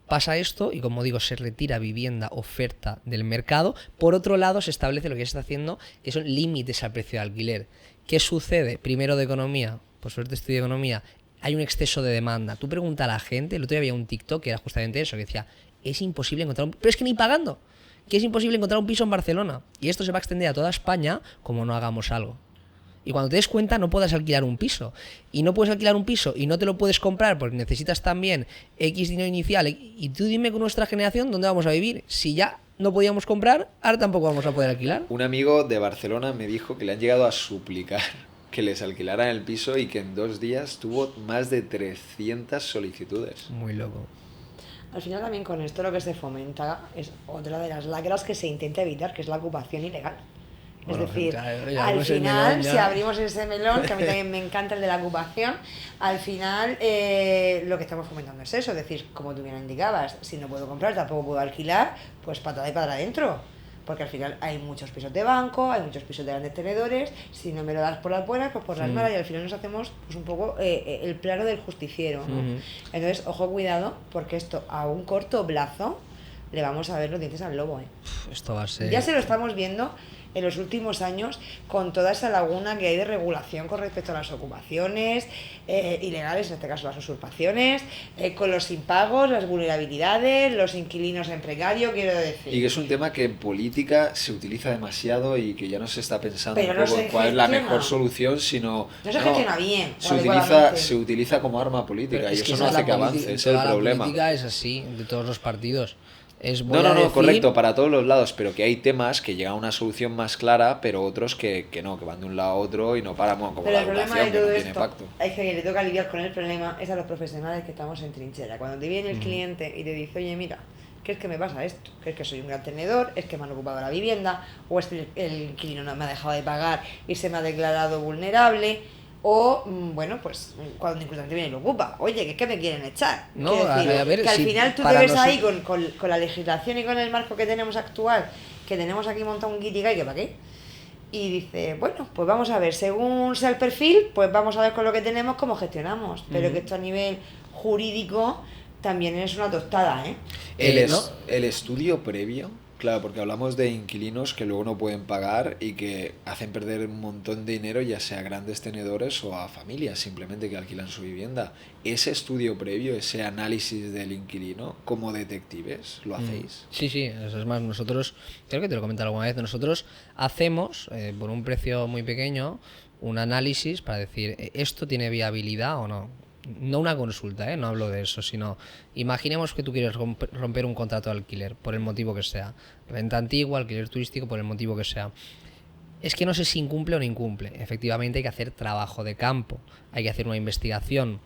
pasa esto y, como digo, se retira vivienda, oferta del mercado. Por otro lado, se establece lo que ya se está haciendo, que son límites al precio de alquiler. ¿Qué sucede? Primero de economía, por suerte estudio economía, hay un exceso de demanda. Tú pregunta a la gente, el otro día había un TikTok que era justamente eso, que decía, es imposible encontrar un... Pero es que ni pagando. Que es imposible encontrar un piso en Barcelona. Y esto se va a extender a toda España como no hagamos algo. y cuando te des cuenta no puedas alquilar un piso. Y no puedes alquilar un piso y no te lo puedes comprar porque necesitas también X dinero inicial. Y tú dime con nuestra generación dónde vamos a vivir. Si ya no podíamos comprar, ahora tampoco vamos a poder alquilar. Un amigo de Barcelona me dijo que le han llegado a suplicar que les alquilaran el piso y que en 2 días tuvo más de 300 solicitudes. Muy loco. Al final también con esto lo que se fomenta es otra de las lacras que se intenta evitar, que es la ocupación ilegal. Bueno, es decir, ya al abrimos el final, melón ya. si abrimos ese melón, que a mí también me encanta el de la ocupación, al final lo que estamos fomentando es eso, es decir, como tú bien indicabas, si no puedo comprar, tampoco puedo alquilar, pues patada y para adentro. Porque al final hay muchos pisos de banco, hay muchos pisos de grandes tenedores, si no me lo das por las buenas, pues por las malas, y al final nos hacemos pues un poco el plano del justiciero, ¿no? Entonces, ojo, cuidado, porque esto a un corto plazo le vamos a ver los dientes al lobo, ¿eh? Esto va a ser... Ya se lo estamos viendo en los últimos años con toda esa laguna que hay de regulación con respecto a las ocupaciones ilegales, en este caso las usurpaciones, con los impagos, las vulnerabilidades, los inquilinos en precario, quiero decir. Y que es un tema que en política se utiliza demasiado y que ya no se está pensando Pero un no poco se cuál es la gestiona. mejor solución, sino... No se gestiona bien, o Se adecuadamente. utiliza como arma política Pero y es que eso no esa hace es que la avance, política, ese es el toda problema. La política es así, de todos los partidos. Voy a No, decir- correcto, para todos los lados, pero que hay temas que llegan a una solución más clara, pero otros que no, que van de un lado a otro y no paramos como Pero la el problema educación, de que no todo tiene esto pacto. es que le toca lidiar con el problema es a los profesionales que estamos en trinchera. Cuando te viene el cliente y te dice, oye, mira, ¿qué es que me pasa esto? ¿Qué es que soy un gran tenedor? ¿Es que me han ocupado la vivienda? ¿O es que el inquilino no me ha dejado de pagar y se me ha declarado vulnerable? O, bueno, pues cuando incluso te viene y lo ocupa, oye, que es que me quieren echar. No, Quiero decir, a ver, que al si final tú te para ves nosotros- ahí con la legislación y con el marco que tenemos actual, que tenemos aquí montado un guirigay, que para qué. Y dice, bueno, pues vamos a ver, según sea el perfil, pues vamos a ver con lo que tenemos cómo gestionamos. Pero que esto a nivel jurídico también es una tostada, ¿eh? ¿no? El estudio previo, claro, porque hablamos de inquilinos que luego no pueden pagar y que hacen perder un montón de dinero, ya sea a grandes tenedores o a familias simplemente que alquilan su vivienda. Ese estudio previo, ese análisis del inquilino, como detectives, ¿lo hacéis? Sí, eso es más, nosotros, creo que te lo comenté alguna vez, nosotros hacemos, por un precio muy pequeño, un análisis para decir, ¿esto tiene viabilidad o no? No una consulta, no hablo de eso, sino imaginemos que tú quieres romper un contrato de alquiler, por el motivo que sea, renta antigua, alquiler turístico, por el motivo que sea. Es que no sé si incumple o no incumple. Efectivamente hay que hacer trabajo de campo, hay que hacer una investigación.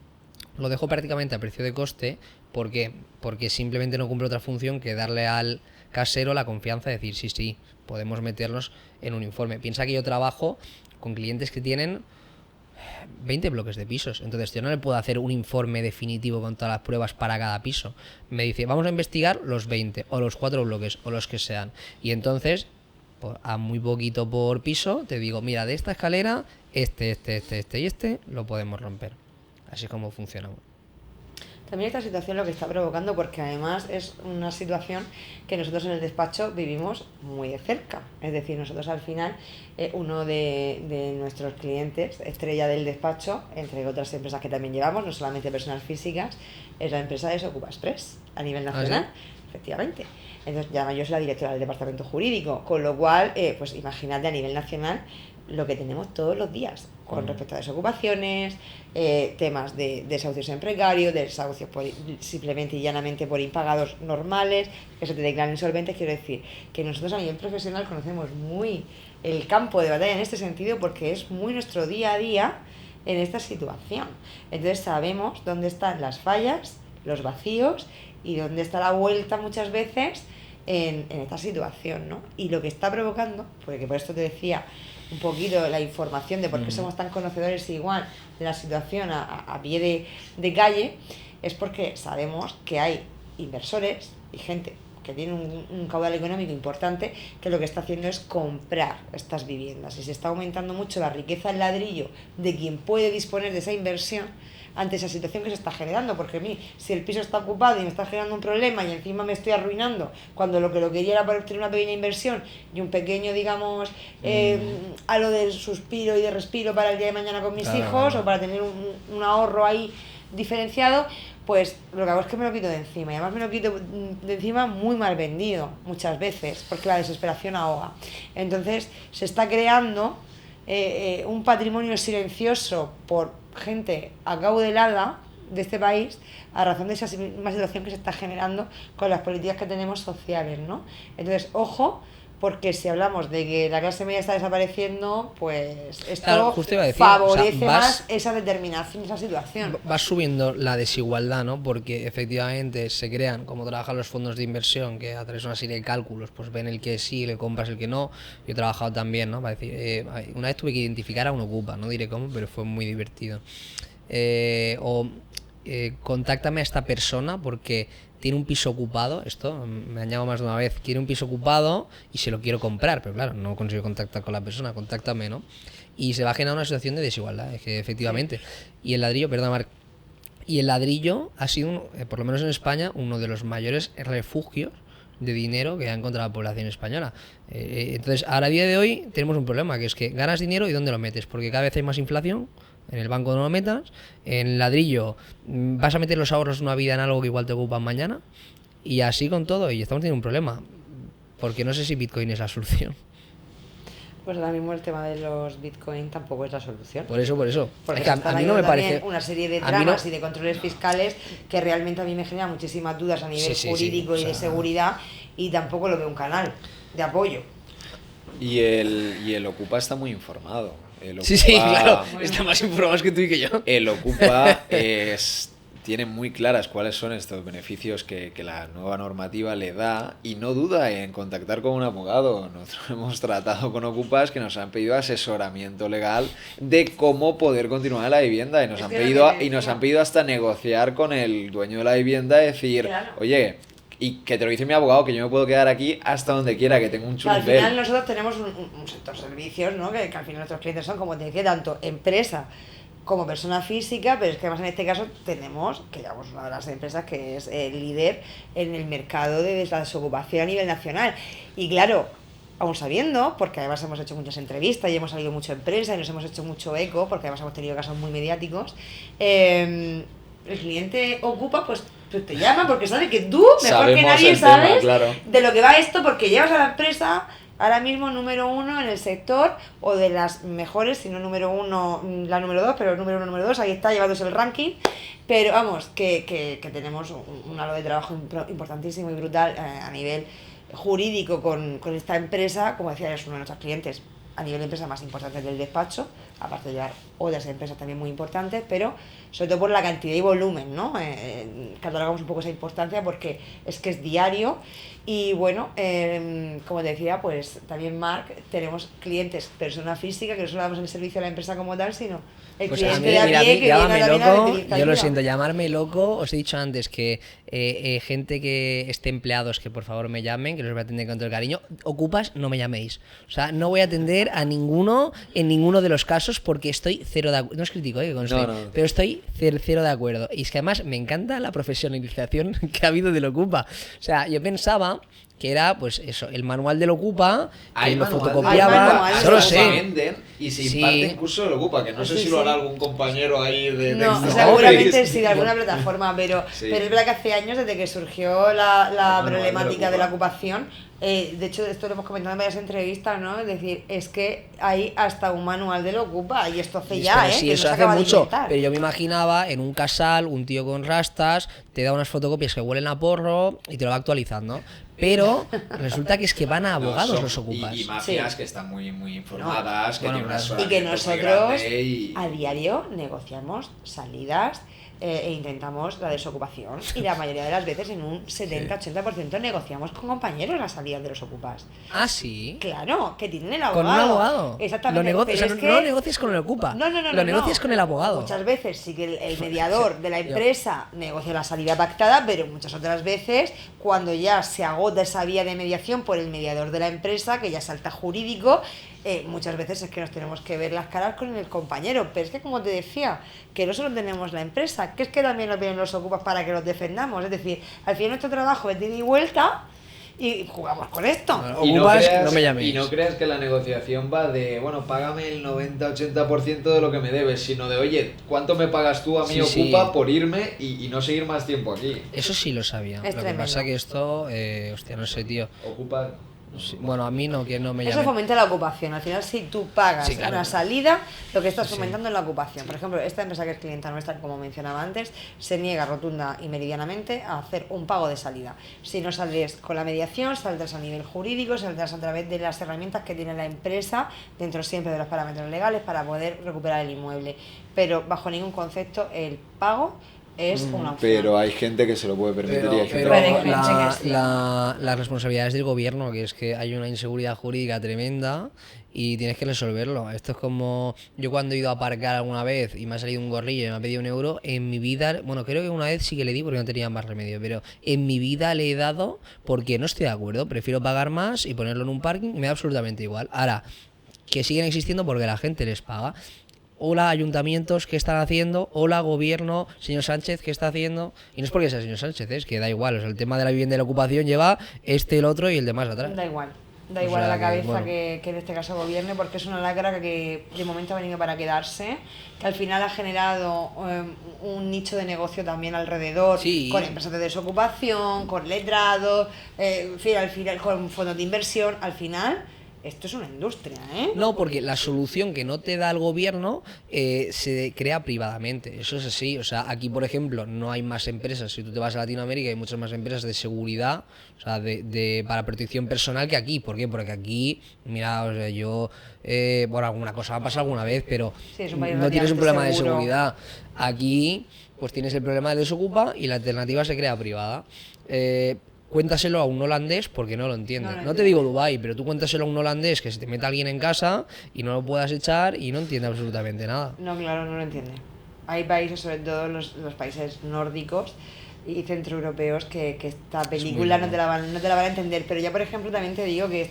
Lo dejo prácticamente a precio de coste, ¿por qué? Porque simplemente no cumple otra función que darle al casero la confianza de decir, sí, podemos meternos en un informe. Piensa que yo trabajo con clientes que tienen 20 bloques de pisos, entonces yo no le puedo hacer un informe definitivo con todas las pruebas para cada piso. Me dice, vamos a investigar los 20 o los 4 bloques o los que sean, y entonces a muy poquito por piso te digo, mira, de esta escalera este y este lo podemos romper. Así es como funcionamos. También esta situación lo que está provocando, porque además es una situación que nosotros en el despacho vivimos muy de cerca. Es decir, nosotros al final, uno de nuestros clientes, estrella del despacho, entre otras empresas que también llevamos, no solamente personas físicas, es la empresa de Desokupa Express a nivel nacional. ¿Ah, sí? Efectivamente. Entonces, ya yo soy la directora del departamento jurídico, con lo cual, pues imagínate a nivel nacional lo que tenemos todos los días con respecto a desocupaciones, temas de desahucios en precario, de desahucios simplemente y llanamente por impagados normales, que se te declaran insolventes. Quiero decir que nosotros a nivel profesional conocemos muy el campo de batalla en este sentido, porque es muy nuestro día a día en esta situación. Entonces sabemos dónde están las fallas, los vacíos y dónde está la vuelta muchas veces en esta situación, ¿no? Y lo que está provocando, porque por esto te decía un poquito la información de por qué somos tan conocedores igual de la situación a pie de calle, es porque sabemos que hay inversores y gente que tiene un caudal económico importante que lo que está haciendo es comprar estas viviendas, y se está aumentando mucho la riqueza en ladrillo de quien puede disponer de esa inversión ante esa situación que se está generando, porque a mí, si el piso está ocupado y me está generando un problema y encima me estoy arruinando, cuando lo que quería era para obtener una pequeña inversión y un pequeño, digamos, halo de suspiro y de respiro para el día de mañana con mis hijos, o para tener un ahorro ahí diferenciado, pues lo que hago es que me lo quito de encima, y además me lo quito de encima muy mal vendido muchas veces, porque la desesperación ahoga. Entonces se está creando un patrimonio silencioso por gente acaudalada de este país a razón de esa misma situación que se está generando con las políticas que tenemos sociales, ¿no? Entonces, ojo, porque si hablamos de que la clase media está desapareciendo, pues esto Claro, justo iba a decir, favorece o sea, más esa determinación, esa situación. Va subiendo la desigualdad, ¿no? Porque efectivamente se crean, como trabajan los fondos de inversión, que a través de una serie de cálculos, pues ven el que sí, le compras el que no. Yo he trabajado también, ¿no? Para decir, una vez tuve que identificar a un Ocupa, no diré cómo, pero fue muy divertido. Contáctame a esta persona porque tiene un piso ocupado, esto me han llamado más de una vez, tiene un piso ocupado y se lo quiero comprar, pero claro, no consigo contactar con la persona, contáctame, ¿no? Y se va a generar una situación de desigualdad, es que efectivamente. Y el ladrillo, perdón, Marc, y el ladrillo ha sido, por lo menos en España, uno de los mayores refugios de dinero que ha encontrado la población española. Entonces, ahora a día de hoy tenemos un problema, que es que ganas dinero y ¿dónde lo metes? Porque cada vez hay más inflación. En el banco no lo metas, en el ladrillo vas a meter los ahorros de una vida en algo que igual te ocupan mañana, y así con todo, y estamos teniendo un problema, porque no sé si Bitcoin es la solución. Pues ahora mismo el tema de los Bitcoin tampoco es la solución. Por eso. Porque es que a mí no me parece una serie de tramas y de controles fiscales que realmente a mí me generan muchísimas dudas a nivel jurídico y de seguridad, y tampoco lo veo un canal de apoyo. Y el Ocupa está muy informado. Sí, claro, está más informado que tú y que yo. El Ocupa tiene muy claras cuáles son estos beneficios que la nueva normativa le da, y no duda en contactar con un abogado. Nosotros hemos tratado con Ocupas que nos han pedido asesoramiento legal de cómo poder continuar la vivienda, y nos han pedido hasta negociar con el dueño de la vivienda, decir, claro, oye, y que te lo dice mi abogado, que yo me puedo quedar aquí hasta donde quiera, que tengo un chulupel. Al final nosotros tenemos un sector servicios, ¿no? Que al final nuestros clientes son, como te decía, tanto empresa como persona física, pero es que además en este caso tenemos, que llevamos una de las empresas que es el líder en el mercado de la desocupación a nivel nacional. Y claro, aún sabiendo, porque además hemos hecho muchas entrevistas y hemos salido mucho en prensa y nos hemos hecho mucho eco, porque además hemos tenido casos muy mediáticos, el cliente Ocupa, pues te llama porque sabe que tú, mejor que nadie, sabes de lo que va esto, porque llevas a la empresa ahora mismo número 1 en el sector, o de las mejores, si no número 1, la número 2, pero número 1, número 2, ahí está, llevándose el ranking. Pero vamos, que tenemos un halo de trabajo importantísimo y brutal a nivel jurídico con esta empresa. Como decía, es uno de nuestros clientes a nivel de empresa más importante del despacho, aparte de llevar otras empresas también muy importantes, pero sobre todo por la cantidad y volumen, ¿no? Catalogamos un poco esa importancia porque es que es diario. Y bueno, como decía, pues también Marc, tenemos clientes, persona física, que no solo damos el servicio a la empresa como tal, sino el pues cliente a mí, de a pie que viene también a pedir yo lo siento, llamarme loco. Os he dicho antes que gente que esté empleados, que por favor me llamen, que los voy a atender con todo el cariño. Ocupas, no me llaméis. O sea, no voy a atender a ninguno en ninguno de los casos, porque estoy cero de acuerdo. No os critico, pero estoy cero de acuerdo. Y es que además me encanta la profesionalización que ha habido del Ocupa. O sea, yo pensaba que era, pues eso, el manual del Ocupa, que lo fotocopiaba, solo sé. Y se imparten cursos del Ocupa, que no sé si lo hará algún compañero ahí de no, seguramente sí, de alguna plataforma, pero es verdad que hace años, desde que surgió la problemática de la ocupación, de hecho esto lo hemos comentado en varias entrevistas, ¿no? Es decir, es que hay hasta un manual del Ocupa, y esto hace ya, sí, que eso hace mucho, pero yo me imaginaba en un casal, un tío con rastas, te da unas fotocopias que huelen a porro y te lo va actualizando. Pero resulta que es que van a abogados los Ocupas. Y mafias que están muy informadas, que tienen unas y que nosotros a diario negociamos salidas e intentamos la desocupación, y la mayoría de las veces en un 70-80% negociamos con compañeros las salidas de los Ocupas. ¿Ah, sí? Claro, que tienen el abogado. ¿Con un abogado? Exactamente. No lo negocias con el Ocupa, lo negocias con el abogado. Muchas veces sí que el mediador de la empresa negocia la salida pactada, pero muchas otras veces, cuando ya se agota esa vía de mediación por el mediador de la empresa, que ya salta jurídico, muchas veces es que nos tenemos que ver las caras con el compañero. Pero es que, como te decía, que no solo tenemos la empresa, que es que también nos vienen los Ocupas para que los defendamos. Es decir, al final nuestro trabajo es de ida y vuelta, y jugamos con esto. No me llaméis. Y no creas que la negociación va de, bueno, págame el 90-80% de lo que me debes, sino de, oye, ¿cuánto me pagas tú a mí, Ocupa, por irme y no seguir más tiempo aquí? Eso sí lo sabía. Lo que pasa que esto, hostia, no sé, tío. Ocupa... Sí, bueno, a mí no, que no me Eso llamen. fomenta la ocupación. Al final, si tú pagas Sí, claro. una salida, lo que estás Sí. fomentando es la ocupación. Por ejemplo, esta empresa que es clienta nuestra, como mencionaba antes, se niega rotunda y meridianamente a hacer un pago de salida. Si no sales con la mediación, saldrás a nivel jurídico, saldrás a través de las herramientas que tiene la empresa, dentro siempre de los parámetros legales, para poder recuperar el inmueble. Pero bajo ningún concepto el pago es una opción. Pero hay gente que se lo puede permitir y hay gente Pero Pero hay que no. gente que sí. la responsabilidad es del gobierno, que es que hay una inseguridad jurídica tremenda y tienes que resolverlo. Esto es como yo cuando he ido a aparcar alguna vez y me ha salido un gorrillo y me ha pedido 1 euro, en mi vida, bueno, creo que una vez sí que le di porque no tenía más remedio, pero en mi vida le he dado porque no estoy de acuerdo. Prefiero pagar más y ponerlo en un parking y me da absolutamente igual. Ahora, que siguen existiendo porque la gente les paga. Hola ayuntamientos, ¿qué están haciendo? Hola gobierno, señor Sánchez, ¿qué está haciendo? Y no es porque sea señor Sánchez, es que da igual, o sea, el tema de la vivienda y la ocupación lleva el otro y el demás atrás. Da igual. Da O igual sea a la que, cabeza bueno. que en este caso gobierne, porque es una lacra que de momento ha venido para quedarse, que al final ha generado un nicho de negocio también alrededor, Sí. con empresas de desocupación, con letrados, en fin, al final con fondos de inversión. Al final, esto es una industria, ¿eh? No, porque la solución que no te da el gobierno se crea privadamente, eso es así. O sea, aquí, por ejemplo, no hay más empresas. Si tú te vas a Latinoamérica, hay muchas más empresas de seguridad, o sea, para protección personal que aquí. ¿Por qué? Porque aquí, mira, o sea, yo, por alguna cosa va a pasar alguna vez, pero Sí, es un país no tienes un problema de seguro. seguridad. Aquí, pues tienes el problema de desocupa y la alternativa se crea privada. Cuéntaselo a un holandés porque no lo entiende. No te digo Dubái, pero tú cuéntaselo a un holandés que se te meta alguien en casa y no lo puedas echar y no entiende absolutamente nada. No, claro, no lo entiende. Hay países, sobre todo los países nórdicos y centroeuropeos, que esta película no te la van a entender. Pero ya, por ejemplo, también te digo que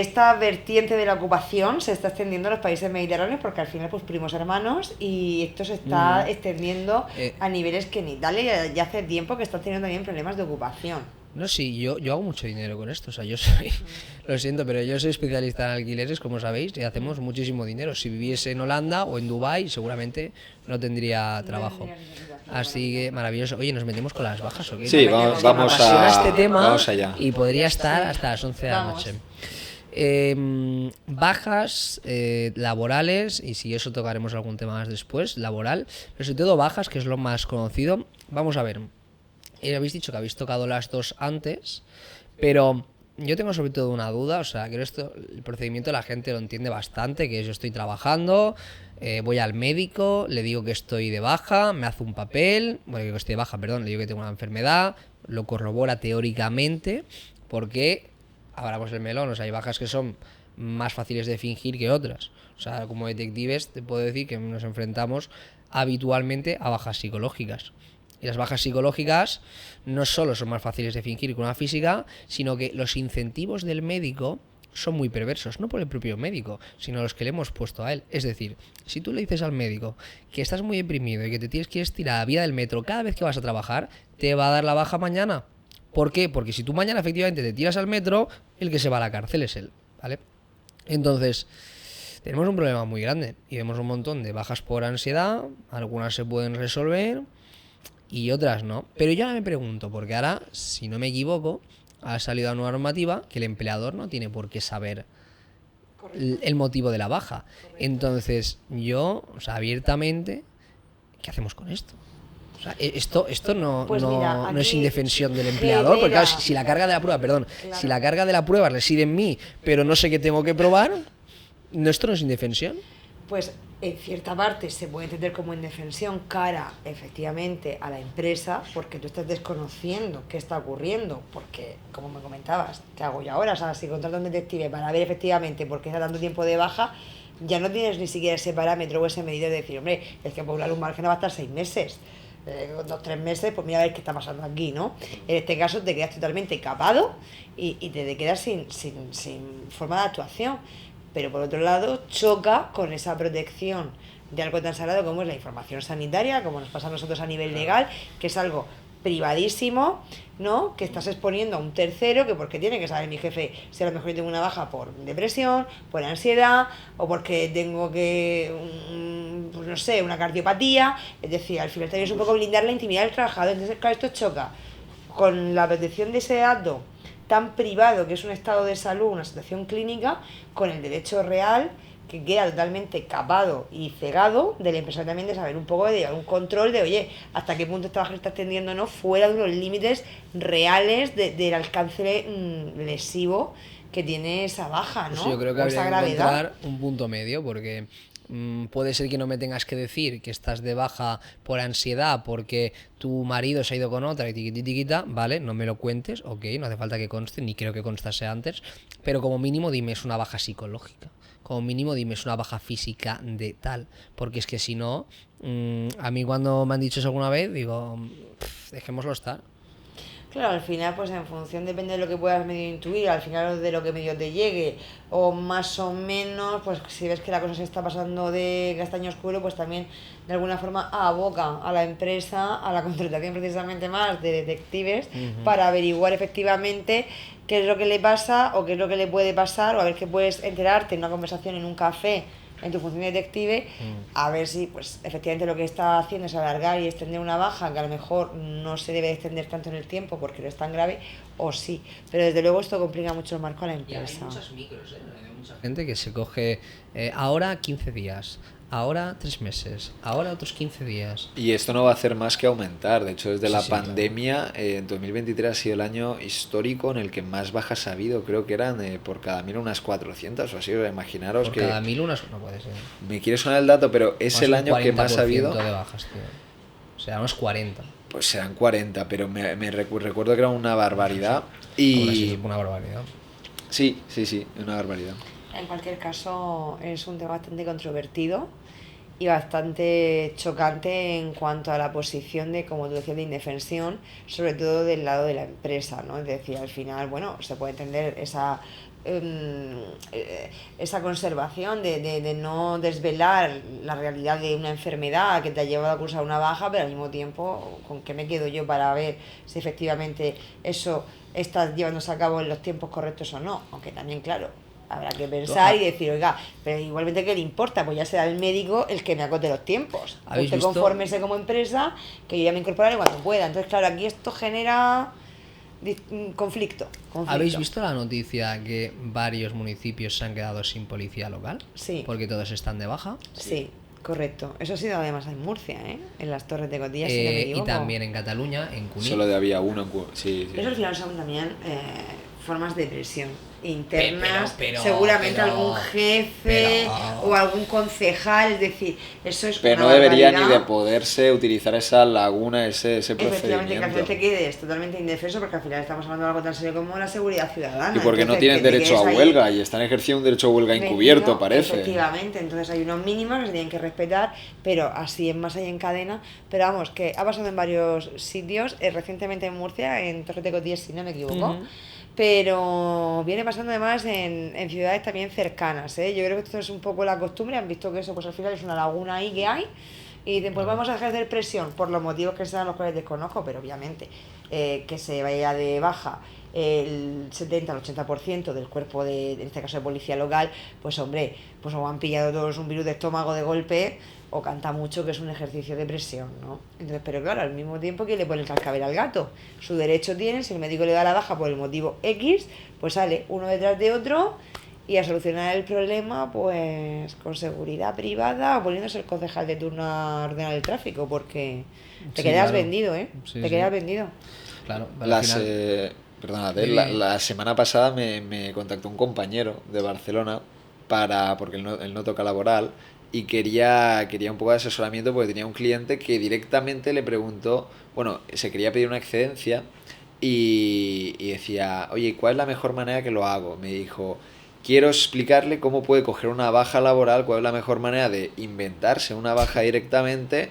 esta vertiente de la ocupación se está extendiendo a los países mediterráneos, porque al final, pues, primos hermanos, y esto se está extendiendo a niveles que en Italia ya hace tiempo que están teniendo también problemas de ocupación. No, sí, yo hago mucho dinero con esto. O sea, yo soy, lo siento, pero yo soy especialista en alquileres, como sabéis, y hacemos muchísimo dinero. Si viviese en Holanda o en Dubái, seguramente no tendría trabajo. Así que maravilloso. Oye, ¿nos metemos con las bajas o qué? Sí, Me vamos apasiona a este tema vamos allá. y podría estar hasta las 11 de la Vamos. noche. Bajas laborales, y si eso tocaremos algún tema más después, laboral, pero sobre todo bajas, que es lo más conocido. Vamos a ver, habéis dicho que habéis tocado las dos antes, pero yo tengo sobre todo una duda. O sea, creo esto, el procedimiento la gente lo entiende bastante, que yo estoy trabajando, voy al médico, le digo que estoy de baja, me hace un papel, bueno, que estoy de baja, perdón, le digo que tengo una enfermedad, lo corrobora teóricamente, porque abramos el melón. O sea, hay bajas que son más fáciles de fingir que otras. O sea, como detectives te puedo decir que nos enfrentamos habitualmente a bajas psicológicas. Y las bajas psicológicas no solo son más fáciles de fingir que una física, sino que los incentivos del médico son muy perversos, no por el propio médico, sino los que le hemos puesto a él. Es decir, si tú le dices al médico que estás muy deprimido y que te tienes que estirar a la vía del metro cada vez que vas a trabajar, te va a dar la baja mañana. ¿Por qué? Porque si tú mañana efectivamente te tiras al metro, el que se va a la cárcel es él, ¿vale? Entonces, tenemos un problema muy grande y vemos un montón de bajas por ansiedad, algunas se pueden resolver y otras no. Pero yo ahora me pregunto, porque ahora, si no me equivoco, ha salido una normativa que el empleador no tiene por qué saber el motivo de la baja. Entonces, yo, o sea, abiertamente, ¿qué hacemos con esto? O sea, esto no, Pues mira, no es aquí indefensión del empleador, porque claro, genera- si la carga de la prueba, perdón, Claro. si la carga de la prueba reside en mí, pero no sé qué tengo que probar, ¿esto no es indefensión? Pues en cierta parte se puede entender como indefensión cara, efectivamente, a la empresa, porque tú estás desconociendo qué está ocurriendo, porque, como me comentabas, ¿qué hago yo ahora? O sea, si contrato a un detective para ver efectivamente por qué está dando tiempo de baja, ya no tienes ni siquiera ese parámetro o ese medidor de decir, hombre, es que por un margen va a estar 6 meses. 2-3 meses, pues mira a ver qué está pasando aquí, ¿no? En este caso te quedas totalmente capado y te quedas sin forma de actuación. Pero por otro lado, choca con esa protección de algo tan sagrado como es la información sanitaria, como nos pasa a nosotros a nivel legal, que es algo privadísimo, ¿no? Que estás exponiendo a un tercero, que porque tiene que saber mi jefe si a lo mejor yo tengo una baja por depresión, por ansiedad, o porque tengo que, pues no sé, una cardiopatía. Es decir, al final también es un poco blindar la intimidad del trabajador. Entonces, claro, esto choca con la protección de ese dato tan privado que es un estado de salud, una situación clínica, con el derecho real que queda totalmente capado y cegado del empresario también de saber un poco, de llevar un control de, oye, hasta qué punto esta baja está extendiendo o no, fuera de los límites reales del alcance lesivo que tiene esa baja, ¿no? Pues yo creo que o esa habría que gravedad. encontrar un punto medio, porque puede ser que no me tengas que decir que estás de baja por ansiedad porque tu marido se ha ido con otra y tiquitiquita, vale, no me lo cuentes, ok, no hace falta que conste, ni creo que constase antes, pero como mínimo dime es una baja psicológica, como mínimo dime es una baja física de tal, porque es que si no, a mí cuando me han dicho eso alguna vez, digo, dejémoslo estar. Claro, al final, pues en función depende de lo que puedas medio intuir, al final de lo que medio te llegue, o más o menos, pues si ves que la cosa se está pasando de castaño oscuro, pues también de alguna forma aboca a la empresa a la contratación precisamente más de detectives para averiguar efectivamente qué es lo que le pasa o qué es lo que le puede pasar, o a ver qué puedes enterarte en una conversación en un café en tu función de detective, a ver si pues efectivamente lo que está haciendo es alargar y extender una baja que a lo mejor no se debe extender tanto en el tiempo porque no es tan grave, o sí, pero desde luego esto complica mucho el marco a la empresa. Hay muchas micros, hay mucha gente que se coge ahora 15 días, ahora 3 meses, ahora otros 15 días. Y esto no va a hacer más que aumentar. De hecho, desde la Sí, pandemia, en 2023 ha sido el año histórico en el que más bajas ha habido. Creo que eran por cada 1000 unas 400 o así. Imaginaros Por que... cada 1000 unas, no puede ser. Me quiere sonar el dato, pero es Más el un año que más ha 40% habido. de bajas, tío. O sea, unos 40. Pues serán 40, pero recuerdo que era una barbaridad. Aún así Y es una barbaridad. sí, una barbaridad. En cualquier caso, es un tema bastante controvertido y bastante chocante en cuanto a la posición de, como tú decías, de indefensión, sobre todo del lado de la empresa, ¿no? Es decir, al final, bueno, se puede entender esa conservación de no desvelar la realidad de una enfermedad que te ha llevado a cursar una baja, pero al mismo tiempo, ¿con qué me quedo yo para ver si efectivamente eso está llevándose a cabo en los tiempos correctos o no? Aunque también, claro, habrá que pensar y decir, oiga, pero igualmente ¿qué le importa? Pues ya será el médico el que me acote los tiempos. ¿Habéis Usted visto? confórmese como empresa, que yo ya me incorporaré cuando pueda. Entonces, claro, aquí esto genera conflicto. ¿Habéis visto la noticia que varios municipios se han quedado sin policía local? Sí. Porque todos están de baja. Sí, correcto. Eso ha sido además en Murcia, ¿eh? En las Torres de Cotilla, si no me Y equivoco. también en Cataluña, en Cunit. Solo había uno en sí. Eso al final son también formas de presión internas, Pero- seguramente algún jefe o algún concejal, es decir, eso es Pero una no debería ni barbaridad. de poderse utilizar esa laguna, ese Efectivamente, que al procedimiento. final te quedes totalmente indefenso porque al final estamos hablando de algo tan serio como la seguridad ciudadana. Y porque no Entonces, tienen que te derecho a quedes ahí huelga y están ejerciendo un derecho a huelga metido, encubierto, parece. Efectivamente, entonces hay unos mínimos que se tienen que respetar, pero así es más allá en cadena. Pero vamos, que ha pasado en varios sitios, recientemente en Murcia, en Torres de Cotillas, si no me equivoco. Pero viene pasando además en ciudades también cercanas, ¿eh? Yo creo que esto es un poco la costumbre, han visto que eso pues al final es una laguna ahí que hay y dicen pues vamos a ejercer presión por los motivos que sean los cuales desconozco, pero obviamente que se vaya de baja el 70 al 80% del cuerpo en este caso de policía local, pues hombre, pues o han pillado todos un virus de estómago de golpe o canta mucho que es un ejercicio de presión, ¿no? Entonces, pero claro, al mismo tiempo que le pone el cascabel al gato. Su derecho tiene, si el médico le da la baja por el motivo X, pues sale uno detrás de otro y a solucionar el problema, pues con seguridad privada o poniéndose el concejal de turno a ordenar el tráfico, porque te Sí, quedas claro. vendido, ¿eh? Sí, te sí. quedas vendido. Claro, pero al final... Perdónate, la semana pasada me contactó un compañero de Barcelona porque él no toca laboral y quería un poco de asesoramiento porque tenía un cliente que directamente le preguntó, bueno, se quería pedir una excedencia y decía, oye, ¿cuál es la mejor manera que lo hago? Me dijo, quiero explicarle cómo puede coger una baja laboral, cuál es la mejor manera de inventarse una baja directamente,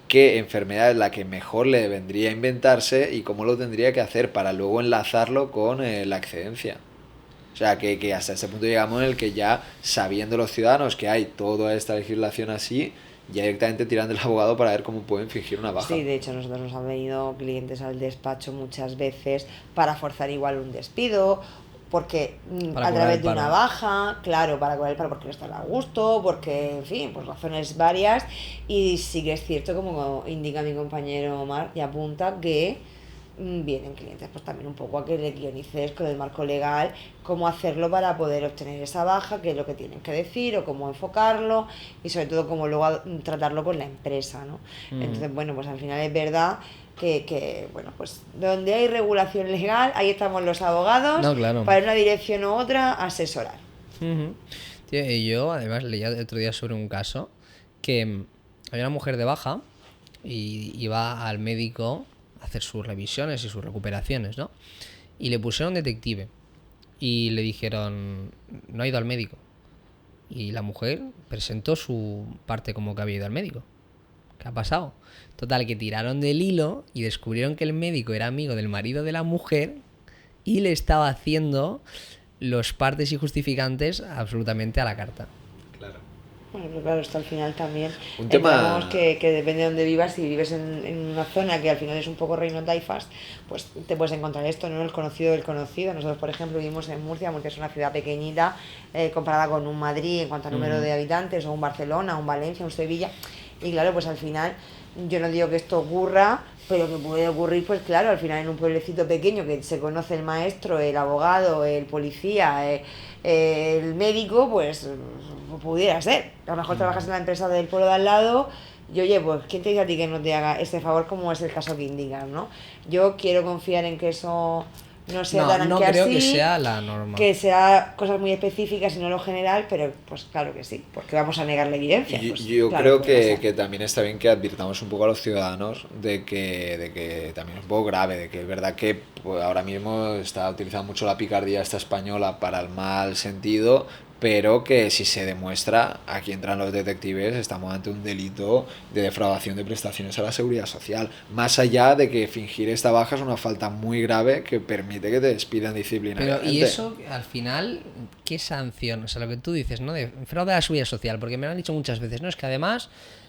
qué enfermedad es la que mejor le vendría a inventarse y cómo lo tendría que hacer para luego enlazarlo con la excedencia. O sea, que hasta ese punto llegamos en el que ya, sabiendo los ciudadanos que hay toda esta legislación así, ya directamente tiran del abogado para ver cómo pueden fingir una baja. Sí, de hecho, nosotros nos han venido clientes al despacho muchas veces para forzar igual un despido, porque Para a cobrar través el de una paro. baja, claro, para cobrar el paro porque no están a gusto, porque, en fin, pues razones varias. Y sí que es cierto, como indica mi compañero Omar, y apunta que vienen clientes pues también un poco a que le guionices con el marco legal cómo hacerlo para poder obtener esa baja, qué es lo que tienen que decir o cómo enfocarlo y sobre todo cómo luego tratarlo con la empresa, ¿no? Entonces, bueno, pues al final es verdad que bueno, pues donde hay regulación legal, ahí estamos los abogados, No, claro. para una dirección u otra asesorar. Tío, y yo además leía el otro día sobre un caso que había una mujer de baja y iba al médico a hacer sus revisiones y sus recuperaciones, ¿no? Y le pusieron detective y le dijeron, no ha ido al médico. Y la mujer presentó su parte como que había ido al médico. ¿Qué ha pasado? Total, que tiraron del hilo y descubrieron que el médico era amigo del marido de la mujer y le estaba haciendo los partes y justificantes absolutamente a la carta. Claro. Bueno, pero claro, esto al final también Un tema- entramos que depende de dónde vivas. Si vives en una zona que al final es un poco reino taifas, pues te puedes encontrar esto, ¿no? El conocido del conocido. Nosotros, por ejemplo, vivimos en Murcia. Murcia es una ciudad pequeñita comparada con un Madrid en cuanto a número de habitantes, o un Barcelona, un Valencia, un Sevilla. Y claro, pues al final, yo no digo que esto ocurra, pero que puede ocurrir, pues claro, al final en un pueblecito pequeño que se conoce el maestro, el abogado, el policía, el médico, pues pudiera ser. A lo mejor trabajas en la empresa del pueblo de al lado y oye, pues ¿quién te dice a ti que no te haga ese favor como es el caso que indicas, ¿no? Yo quiero confiar en que eso no sea tan no que creo así, que sea la norma. que sea cosas muy específicas y no lo general, pero pues claro que sí, porque vamos a negar la evidencia. Pues, Yo claro creo puede pasar. que también está bien que advirtamos un poco a los ciudadanos de que también es un poco grave, de que es verdad que pues, ahora mismo está utilizando mucho la picardía esta española para el mal sentido, pero que si se demuestra, aquí entran los detectives, estamos ante un delito de defraudación de prestaciones a la seguridad social. Más allá de que fingir esta baja es una falta muy grave que permite que te despidan disciplinariamente. Pero, ¿y eso al final qué sanción? O sea, lo que tú dices, ¿no? De fraude a la seguridad social, porque me lo han dicho muchas veces, ¿no? Es que además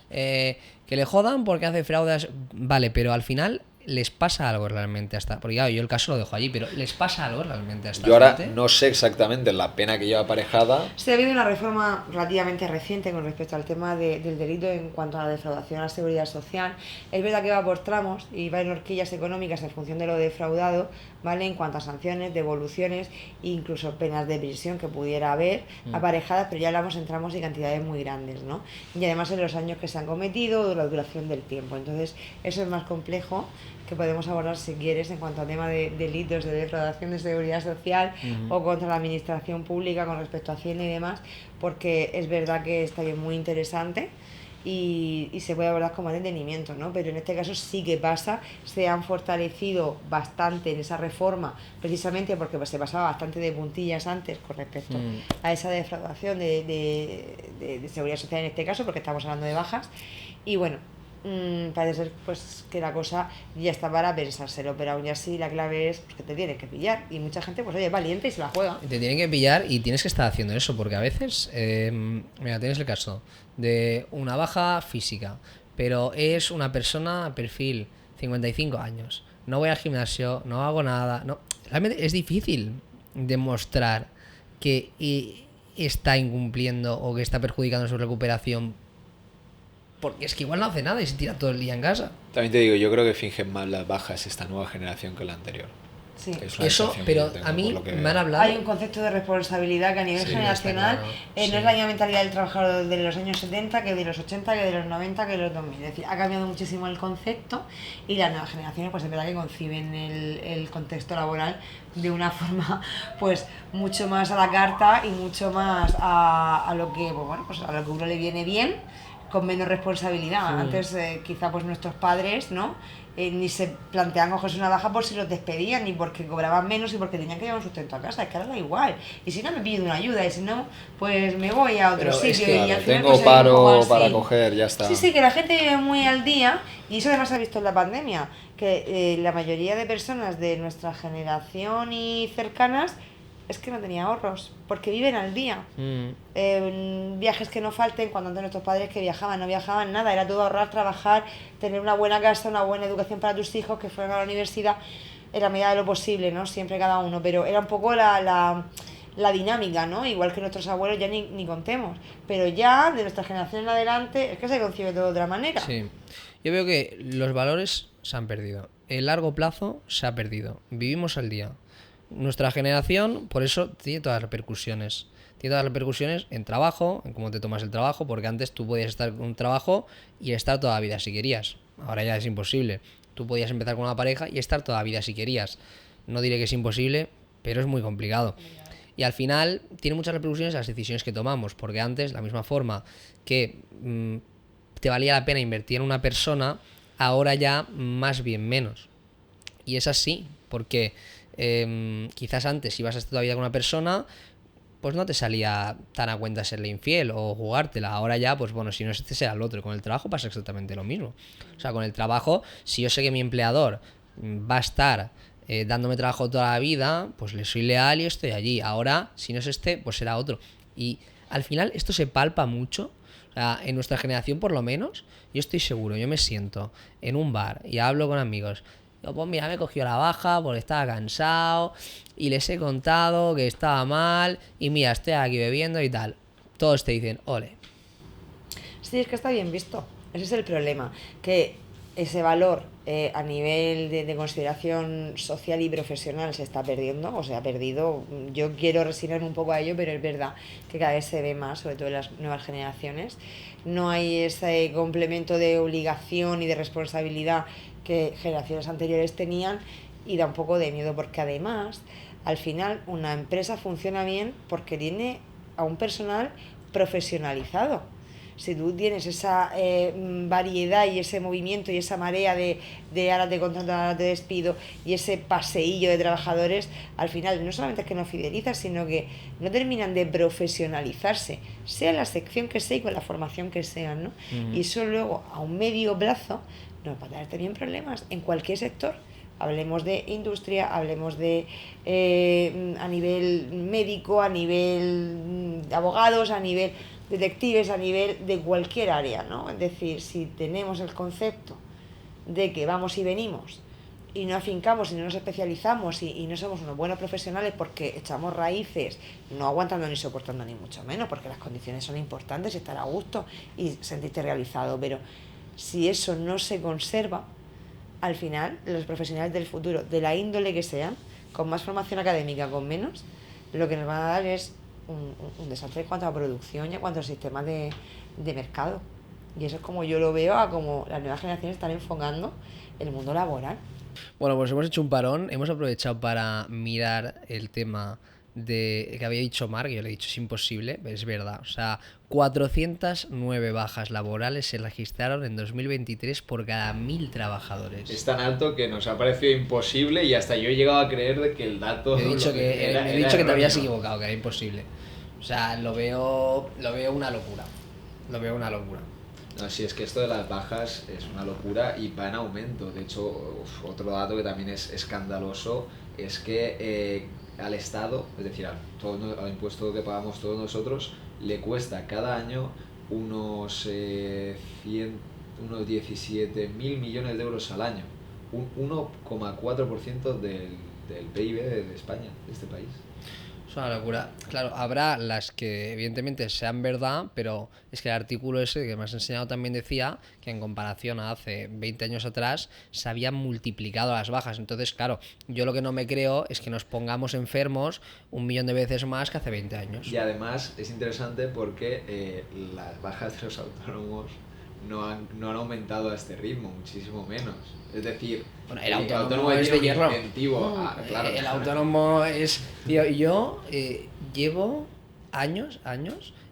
que le jodan porque hace fraude a... Vale, pero al final les pasa algo realmente hasta... Porque claro, yo el caso lo dejo allí, pero ¿les pasa algo realmente a esta Yo ahora gente? no sé exactamente la pena que lleva aparejada. Sí, ha habido una reforma relativamente reciente con respecto al tema del delito en cuanto a la defraudación a la seguridad social. Es verdad que va por tramos y va en horquillas económicas en función de lo defraudado, ¿vale? En cuanto a sanciones, devoluciones e incluso penas de prisión que pudiera haber aparejadas, pero ya hablamos en tramos y cantidades muy grandes, ¿no? Y además en los años que se han cometido o la duración del tiempo. Entonces, eso es más complejo, que podemos abordar si quieres en cuanto a tema de delitos de defraudación de seguridad social o contra la administración pública con respecto a Hacienda y demás, porque es verdad que está bien muy interesante y se puede abordar con más detenimiento, ¿no? Pero en este caso sí que pasa, se han fortalecido bastante en esa reforma, precisamente porque se pasaba bastante de puntillas antes con respecto a esa defraudación de seguridad social en este caso, porque estamos hablando de bajas, y bueno, parece ser pues que la cosa ya está para pensárselo, pero aún así la clave es pues, que te tienes que pillar y mucha gente pues oye, es valiente y se la juega. Te tienen que pillar y tienes que estar haciendo eso, porque a veces, mira, tienes el caso de una baja física, pero es una persona, perfil, 55 años, no voy al gimnasio, no hago nada, no, realmente es difícil demostrar que está incumpliendo o que está perjudicando su recuperación, porque es que igual no hace nada y se tira todo el día en casa. También te digo, yo creo que fingen más las bajas esta nueva generación que la anterior. Sí. Es una Eso, sensación que pero yo tengo, a mí por lo que me veo. han hablado... Hay un concepto de responsabilidad que a nivel Sí, generacional está claro, no sí. es la misma mentalidad del trabajador de los años 70 que de los 80, que de los 90, que de los 2000. Es decir, ha cambiado muchísimo el concepto y las nuevas generaciones pues es verdad que conciben el contexto laboral de una forma pues mucho más a la carta y mucho más a lo que pues, bueno, pues a lo que uno le viene bien, con menos responsabilidad. Antes quizá pues nuestros padres, ¿no? Ni se planteaban cogerse una baja por si los despedían, ni porque cobraban menos y porque tenían que llevar un sustento a casa. Es que ahora da igual. Y si no, me pido una ayuda. Y si no, pues me voy a otro Pero es sitio. que, y al Claro, final, tengo pues, hay un poco paro así. para coger, ya está. Sí, sí, que la gente vive muy al día. Y eso además se ha visto en la pandemia. Que la mayoría de personas de nuestra generación y cercanas es que no tenía ahorros, porque viven al día. Viajes que no falten, cuando antes nuestros padres que viajaban, no viajaban nada, era todo ahorrar, trabajar, tener una buena casa, una buena educación para tus hijos, que fueran a la universidad, en la medida de lo posible, ¿no? Siempre cada uno, pero era un poco la dinámica, ¿no? Igual que nuestros abuelos ya ni contemos, pero ya de nuestra generación en adelante es que se concibe todo de otra manera. Sí. Yo veo que los valores se han perdido. el largo plazo se ha perdido. Vivimos al día. Nuestra generación, por eso, tiene todas las repercusiones. Tiene todas las repercusiones en trabajo, en cómo te tomas el trabajo, porque antes tú podías estar con un trabajo y estar toda la vida si querías. Ahora ya es imposible. Tú podías empezar con una pareja y estar toda la vida si querías. No diré que es imposible, pero es muy complicado. Y al final tiene muchas repercusiones las decisiones que tomamos, porque antes, la misma forma que te valía la pena invertir en una persona, ahora ya más bien menos. Y es así, porque quizás antes si ibas a estar toda la vida con una persona, pues no te salía tan a cuenta serle infiel o jugártela. Ahora ya, pues bueno, si no es este será el otro. Con el trabajo pasa exactamente lo mismo. O sea, con el trabajo, si yo sé que mi empleador va a estar dándome trabajo toda la vida, pues le soy leal y estoy allí. Ahora, si no es este, pues será otro. Y al final esto se palpa mucho. O sea, en nuestra generación por lo menos, yo estoy seguro, yo me siento en un bar y hablo con amigos. Digo, pues mira, me he cogido la baja porque estaba cansado y les he contado que estaba mal y mira, estoy aquí bebiendo y tal. Todos te dicen, ole. Sí, es que está bien visto. Ese es el problema. Que ese valor a nivel de consideración social y profesional se está perdiendo, o se ha perdido. Yo quiero resignar un poco a ello, pero es verdad que cada vez se ve más, sobre todo en las nuevas generaciones. No hay ese complemento de obligación y de responsabilidad que generaciones anteriores tenían, y da un poco de miedo porque además, al final, una empresa funciona bien porque tiene a un personal profesionalizado. Si tú tienes esa variedad y ese movimiento y esa marea de ahora te contrato, ahora te despido, y ese paseillo de trabajadores, al final no solamente es que no fidelizas, sino que no terminan de profesionalizarse, sea la sección que sea y con la formación que sean, ¿no? Y eso luego, a un medio plazo, nos va a dar también problemas en cualquier sector. Hablemos de industria, hablemos de a nivel médico, a nivel abogados, a nivel detectives, a nivel de cualquier área, ¿no? Es decir, si tenemos el concepto de que vamos y venimos y no afincamos y no nos especializamos y no somos unos buenos profesionales porque echamos raíces, no aguantando ni soportando ni mucho menos, porque las condiciones son importantes, estar a gusto y sentirte realizado, pero si eso no se conserva, al final los profesionales del futuro, de la índole que sean, con más formación académica, con menos, lo que nos van a dar es un desastre en cuanto a producción y en cuanto a sistemas de mercado. Y eso es como yo lo veo, a como las nuevas generaciones están enfocando el mundo laboral. Bueno, pues hemos hecho un parón, hemos aprovechado para mirar el tema de que había dicho Marc, yo le he dicho es imposible, pero es verdad. O sea, 409 bajas laborales se registraron en 2023 por cada 1.000 trabajadores. Es tan alto que nos ha parecido imposible y hasta yo he llegado a creer de que el dato... He dicho que te habías equivocado, que era imposible. O sea, lo veo una locura. Lo veo una locura. No, sí, es que esto de las bajas es una locura y va en aumento. De hecho, otro dato que también es escandaloso es que al Estado, es decir, al impuesto que pagamos todos nosotros, le cuesta cada año unos 17.000 millones de euros al año. Un 1,4% del PIB de España, de este país. Es una locura. Claro, habrá las que evidentemente sean verdad, pero es que el artículo ese que me has enseñado también decía que en comparación a hace 20 años atrás se habían multiplicado las bajas. Entonces, claro, yo lo que no me creo es que nos pongamos enfermos 1.000.000 de veces más que hace 20 años. Y además es interesante porque las bajas de los autónomos no han aumentado a este ritmo, muchísimo menos. Es decir, bueno, el autónomo es de hierro. Claro. El autónomo es... Tío, yo llevo años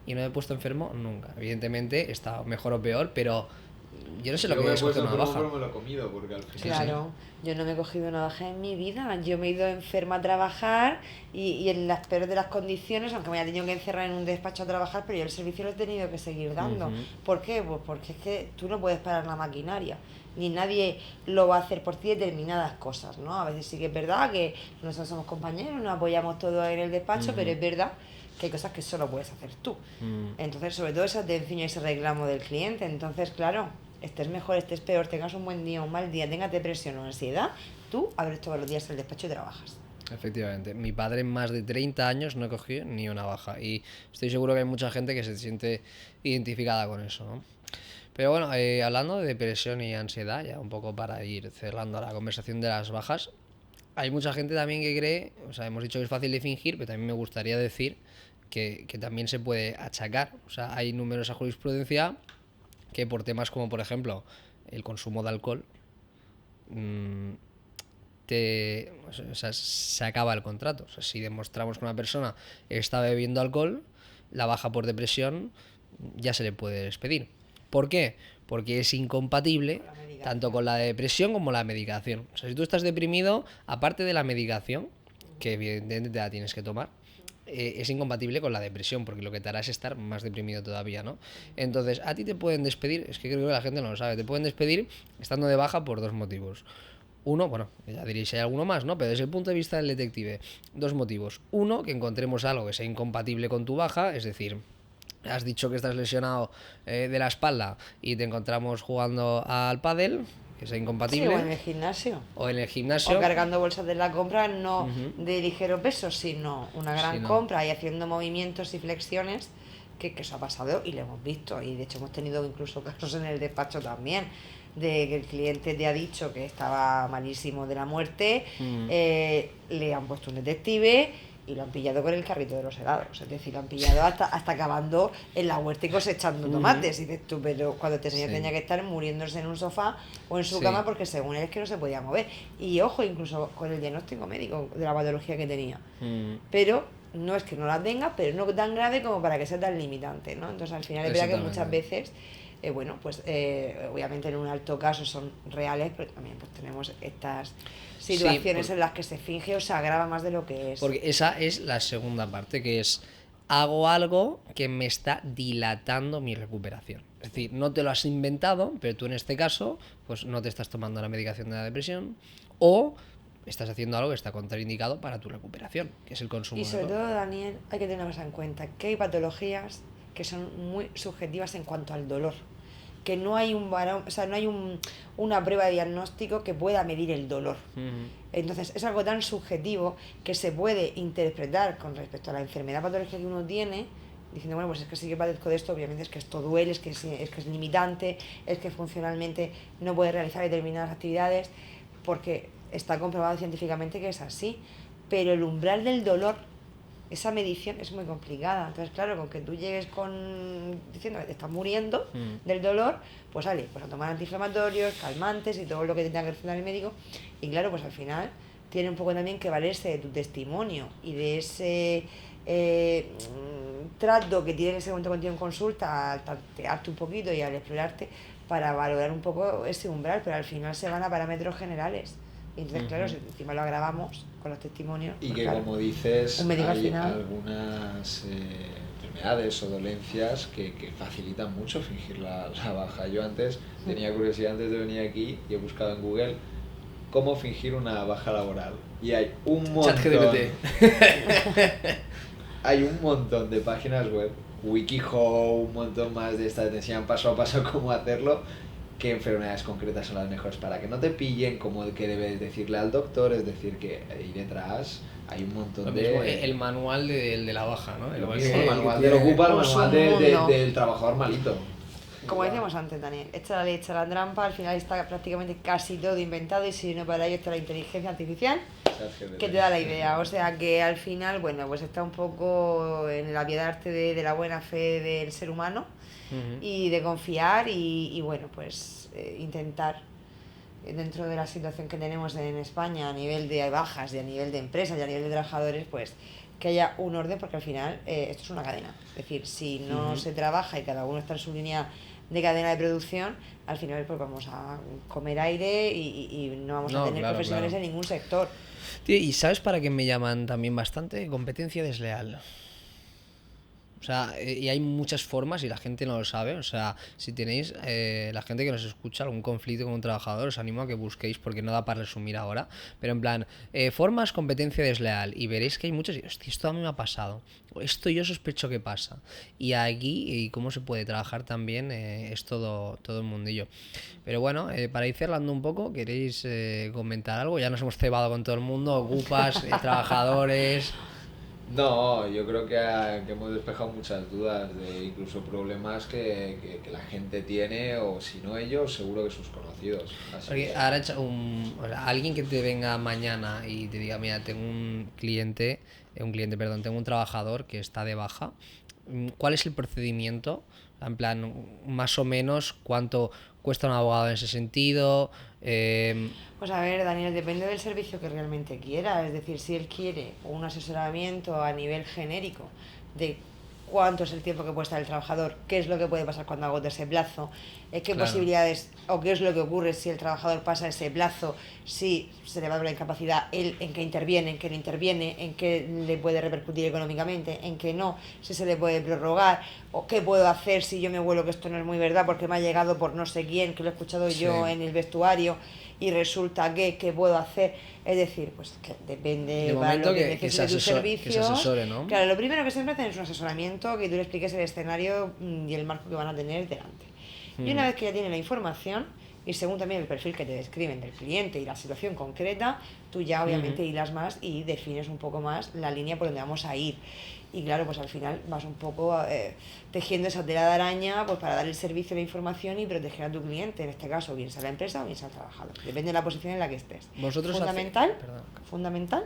y no me he puesto enfermo nunca. Evidentemente he estado mejor o peor, pero yo no sé lo que es coger una baja. Yo me lo he comido porque al final... Claro, yo no me he cogido una baja en mi vida. Yo me he ido enferma a trabajar y en las peores de las condiciones, aunque me haya tenido que encerrar en un despacho a trabajar, pero yo el servicio lo he tenido que seguir dando. ¿Por qué? Pues porque es que tú no puedes parar la maquinaria, ni nadie lo va a hacer por ti determinadas cosas, ¿no? A veces sí que es verdad que nosotros somos compañeros, nos apoyamos todos en el despacho, pero es verdad que hay cosas que solo puedes hacer tú. Entonces, sobre todo esa atención y ese reclamo del cliente. Entonces, claro, estés mejor, estés peor, tengas un buen día, un mal día, tengas depresión o ansiedad, tú abres todos los días el despacho y trabajas. Efectivamente. Mi padre en más de 30 años no cogió ni una baja y estoy seguro que hay mucha gente que se siente identificada con eso, ¿no? Pero bueno, hablando de depresión y ansiedad, ya un poco para ir cerrando la conversación de las bajas, hay mucha gente también que cree, o sea, hemos dicho que es fácil de fingir, pero también me gustaría decir que también se puede achacar. O sea, hay numerosa jurisprudencia que por temas como, por ejemplo, el consumo de alcohol, o sea, se acaba el contrato. O sea, si demostramos que una persona está bebiendo alcohol, la baja por depresión ya se le puede despedir. ¿Por qué? Porque es incompatible tanto con la depresión como la medicación. O sea, si tú estás deprimido, aparte de la medicación, que evidentemente te la tienes que tomar, es incompatible con la depresión, porque lo que te hará es estar más deprimido todavía, ¿no? Entonces, a ti te pueden despedir, es que creo que la gente no lo sabe, te pueden despedir estando de baja por dos motivos. Uno, bueno, ya diréis si hay alguno más, ¿no? Pero desde el punto de vista del detective, dos motivos. Uno, que encontremos algo que sea incompatible con tu baja, es decir, has dicho que estás lesionado de la espalda y te encontramos jugando al pádel, que sea incompatible. Sí, o en el gimnasio. O en el gimnasio. O cargando bolsas de la compra, no de ligero peso, sino una gran compra y haciendo movimientos y flexiones, que eso ha pasado y lo hemos visto. Y de hecho hemos tenido incluso casos en el despacho también, de que el cliente te ha dicho que estaba malísimo de la muerte, le han puesto un detective y lo han pillado con el carrito de los helados. Es decir, lo han pillado hasta acabando en la huerta y cosechando tomates. Y dices tú, pero cuando tenía que estar muriéndose en un sofá o en su cama porque según él es que no se podía mover. Y ojo, incluso con el diagnóstico médico de la patología que tenía. Pero no es que no la tenga, pero no tan grave como para que sea tan limitante, ¿no? Entonces al final es verdad que muchas veces obviamente en un alto caso son reales, pero también pues tenemos estas situaciones en las que se finge o se agrava más de lo que es. Porque esa es la segunda parte, que es hago algo que me está dilatando mi recuperación. Es decir, no te lo has inventado, pero tú en este caso pues no te estás tomando la medicación de la depresión o estás haciendo algo que está contraindicado para tu recuperación, que es el consumo de alcohol. Y sobre todo, Daniel, hay que tener una cosa en cuenta, que hay patologías que son muy subjetivas en cuanto al dolor, que no hay una prueba de diagnóstico que pueda medir el dolor. Entonces es algo tan subjetivo que se puede interpretar con respecto a la enfermedad patológica que uno tiene, diciendo, bueno, pues es que sí que padezco de esto, obviamente es que esto duele, es que es limitante, es que funcionalmente no puede realizar determinadas actividades, porque está comprobado científicamente que es así. Pero el umbral del dolor, esa medición es muy complicada. Entonces, claro, con que tú llegues diciendo que te estás muriendo del dolor, pues sale, pues a tomar antiinflamatorios, calmantes y todo lo que tenga que recetar el médico. Y claro, pues al final tiene un poco también que valerse de tu testimonio y de ese trato que tiene en ese momento contigo en consulta, al tantearte un poquito y al explorarte, para valorar un poco ese umbral, pero al final se van a parámetros generales. Y entonces, claro, si encima lo agravamos con los testimonios... Y pues que, claro, como dices, hay algunas enfermedades o dolencias que facilitan mucho fingir la baja. Yo antes tenía curiosidad, antes de venir aquí, y he buscado en Google cómo fingir una baja laboral. Y hay un montón... hay un montón de páginas web, WikiHow, un montón más de estas, te enseñan paso a paso cómo hacerlo, qué enfermedades concretas son las mejores para que no te pillen, como el que debes decirle al doctor. Es decir, que ahí detrás hay un montón de... El manual de la baja, ¿no? El manual del ocupa, el manual del trabajador malito. Como decíamos antes, Daniel, echa la ley, echa la trampa, al final está prácticamente casi todo inventado, y si no para ello está la inteligencia artificial que te da la idea. O sea que al final, bueno, pues está un poco en el apiadarte de la buena fe del ser humano y de confiar y bueno, pues intentar, dentro de la situación que tenemos en España a nivel de bajas y a nivel de empresas y a nivel de trabajadores, pues que haya un orden, porque al final esto es una cadena. Es decir, si no se trabaja y cada uno está en su línea de cadena de producción, al final pues vamos a comer aire y no vamos a tener profesionales en ningún sector. Tío, ¿y sabes para qué me llaman también bastante? Competencia desleal. O sea, y hay muchas formas y la gente no lo sabe. O sea, si tenéis, la gente que nos escucha, algún conflicto con un trabajador, os animo a que busquéis, porque no da para resumir ahora. Pero en plan, formas, competencia desleal. Y veréis que hay muchas. Y, hostia, esto a mí me ha pasado. Esto yo sospecho que pasa. Y aquí, y cómo se puede trabajar también, es todo el mundillo. Pero bueno, para ir cerrando un poco, ¿queréis comentar algo? Ya nos hemos cebado con todo el mundo, ocupas, trabajadores... No, yo creo que hemos despejado muchas dudas de incluso problemas que la gente tiene, o si no ellos, seguro que sus conocidos. Así Porque que, ahora o sea, alguien que te venga mañana y te diga, mira, tengo perdón, tengo un trabajador que está de baja, ¿cuál es el procedimiento? En plan, más o menos, ¿cuánto cuesta un abogado en ese sentido? Pues a ver, Daniel, depende del servicio que realmente quiera. Es decir, si él quiere un asesoramiento a nivel genérico de cuánto es el tiempo que puede estar el trabajador, qué es lo que puede pasar cuando agote ese plazo, qué Claro. posibilidades o qué es lo que ocurre si el trabajador pasa ese plazo, si se le va a dar la incapacidad, él en qué interviene, en qué no interviene, en qué le puede repercutir económicamente, en qué no, si se le puede prorrogar, o qué puedo hacer si yo me vuelo que esto no es muy verdad porque me ha llegado por no sé quién, que lo he escuchado yo Sí. en el vestuario y resulta que, ¿qué puedo hacer? Es decir, pues que depende De para momento lo que que se necesite tus que se servicios. asesore, ¿no? Claro, lo primero que siempre hacen es un asesoramiento, que tú le expliques el escenario y el marco que van a tener delante. Y una vez que ya tienen la información, y según también el perfil que te describen del cliente y la situación concreta, tú ya obviamente hilas más y defines un poco más la línea por donde vamos a ir. Y claro, pues al final vas un poco tejiendo esa tela de araña pues para dar el servicio de la información y proteger a tu cliente, en este caso, bien sea la empresa o bien sea el trabajador. Depende de la posición en la que estés. Vosotros Fundamental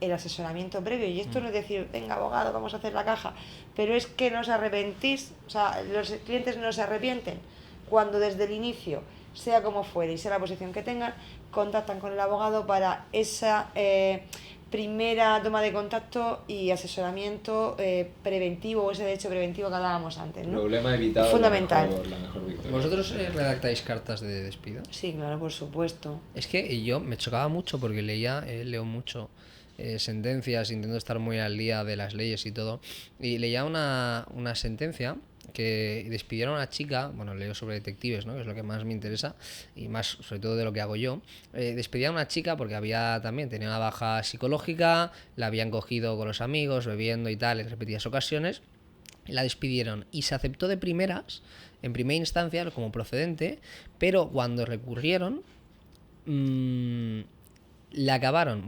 el asesoramiento previo. Y esto no es decir, venga abogado, vamos a hacer la caja, pero es que no os arrepentís, o sea, los clientes no se arrepienten cuando desde el inicio, sea como fuere y sea la posición que tengan, contactan con el abogado para esa primera toma de contacto y asesoramiento preventivo, o ese derecho preventivo que hablábamos antes, ¿no? problema evitado, Fundamental. la mejor victoria. ¿Vosotros redactáis cartas de despido? Sí, claro, por supuesto. Es que yo me chocaba mucho porque leo mucho sentencias, intento estar muy al día de las leyes y todo, y leía una sentencia que despidieron a una chica, bueno, leo sobre detectives, ¿no? Que es lo que más me interesa y más sobre todo de lo que hago yo. Despidieron a una chica porque tenía una baja psicológica, la habían cogido con los amigos, bebiendo y tal, en repetidas ocasiones. La despidieron y se aceptó de primeras, en primera instancia, como procedente, pero cuando recurrieron, muy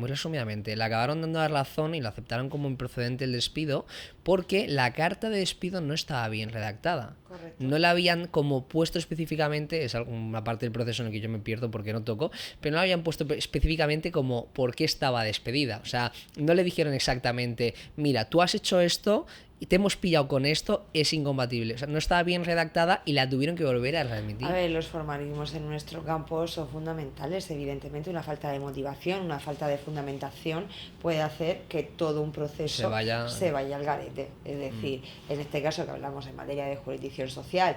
resumidamente, le acabaron dando la razón y lo aceptaron como improcedente el despido porque la carta de despido no estaba bien redactada. Correcto. No la habían como puesto específicamente, es una parte del proceso en el que yo me pierdo porque no toco, pero no la habían puesto específicamente como por qué estaba despedida. O sea, no le dijeron exactamente, mira, tú has hecho esto y te hemos pillado con esto, es incompatible. O sea, no estaba bien redactada y la tuvieron que volver a readmitir. A ver, los formalismos en nuestro campo son fundamentales. Evidentemente, una falta de motivación, una falta de fundamentación puede hacer que todo un proceso se vaya al garete. Es decir, en este caso que hablamos en materia de jurisdicción social,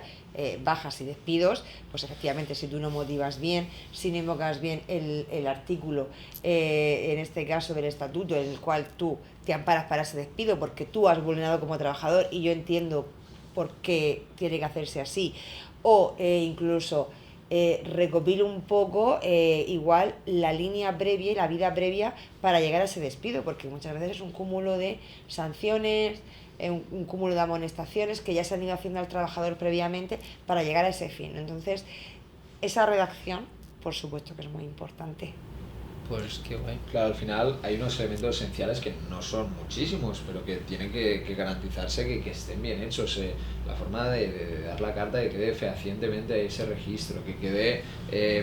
bajas y despidos, pues efectivamente si tú no motivas bien, si no invocas bien el artículo, en este caso del estatuto, en el cual tú te amparas para ese despido porque tú has vulnerado como trabajador y yo entiendo por qué tiene que hacerse así, o incluso recopilo un poco igual la línea previa y la vida previa para llegar a ese despido, porque muchas veces es un cúmulo de sanciones, un cúmulo de amonestaciones que ya se han ido haciendo al trabajador previamente para llegar a ese fin. Entonces, esa redacción, por supuesto que es muy importante. Pues qué guay. Claro, al final hay unos elementos esenciales que no son muchísimos, pero que tienen que garantizarse que estén bien hechos. La forma de dar la carta, que quede fehacientemente ese registro, que quede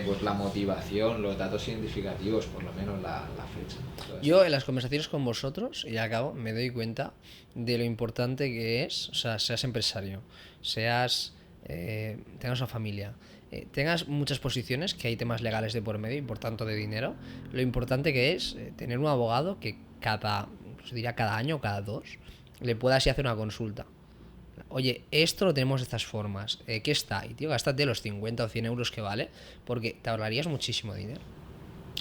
pues la motivación, los datos identificativos, por lo menos la fecha. Yo en las conversaciones con vosotros, y al cabo, me doy cuenta de lo importante que es, o sea, seas empresario, tengas una familia, tengas muchas posiciones, que hay temas legales de por medio y por tanto de dinero, lo importante que es tener un abogado que cada año o cada 2 le pueda así hacer una consulta. Oye, esto lo tenemos de estas formas, ¿qué está? Y tío, gástate los 50 o 100 euros que vale, porque te ahorrarías muchísimo dinero.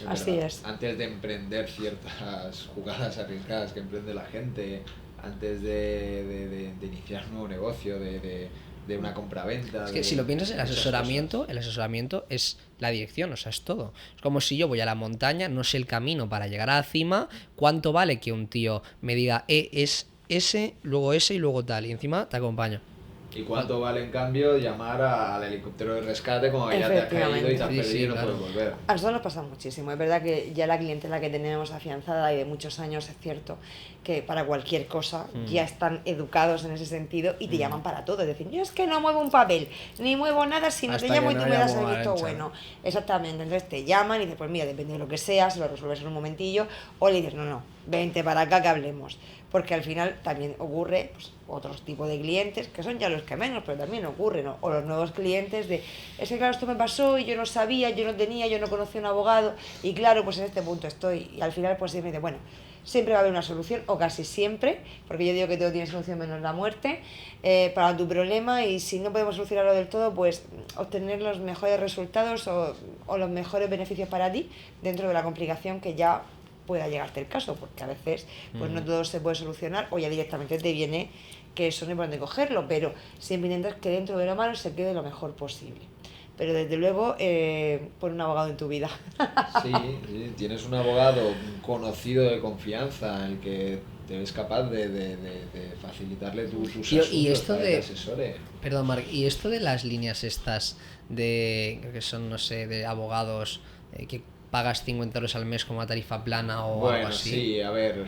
Así es. Antes de emprender ciertas jugadas arriesgadas que emprende la gente, antes de iniciar un nuevo negocio, de una compraventa. Es que si lo piensas, el asesoramiento es la dirección, o sea, es todo. Es como si yo voy a la montaña, no sé el camino para llegar a la cima, ¿cuánto vale que un tío me diga, es ese, luego ese y luego tal? Y encima te acompaño. ¿Y cuánto vale en cambio llamar al helicóptero de rescate como que ya te has caído y te has Sí, perdido sí, y no claro. puedes volver? A nosotros nos pasa muchísimo. Es verdad que ya la clientela que tenemos afianzada y de muchos años, es cierto que para cualquier cosa ya están educados en ese sentido y te llaman para todo. Es decir, yo es que no muevo un papel, ni muevo nada si no Hasta te llamo que y tú no me das llamo el a visto Arantxa. bueno. Exactamente. Entonces te llaman y dices, pues mira, depende de lo que sea, se lo resuelves en un momentillo. O le dices, no, vente para acá que hablemos. Porque al final también ocurre pues, otros tipos de clientes, que son ya los que menos, pero también ocurren, ¿no? O los nuevos clientes de, es que claro, esto me pasó y yo no sabía, yo no tenía, yo no conocía un abogado, y claro, pues en este punto estoy, y al final pues siempre dice, bueno, siempre va a haber una solución, o casi siempre, porque yo digo que todo tiene solución menos la muerte, para tu problema, y si no podemos solucionarlo del todo, pues obtener los mejores resultados o los mejores beneficios para ti dentro de la complicación que ya pueda llegarte el caso, porque a veces pues no todo se puede solucionar o ya directamente te viene que eso no hay por dónde cogerlo, pero siempre intentas que dentro de lo malo se quede lo mejor posible. Pero desde luego, pon un abogado en tu vida. Sí, sí, tienes un abogado conocido de confianza, el que te ves capaz de facilitarle tus Tío, asuntos y esto para que de- te asesore. Perdón, Marc, ¿y esto de las líneas estas de, creo que son, no sé, de abogados que pagas 50 euros al mes como una tarifa plana o algo Bueno, así? sí, a ver.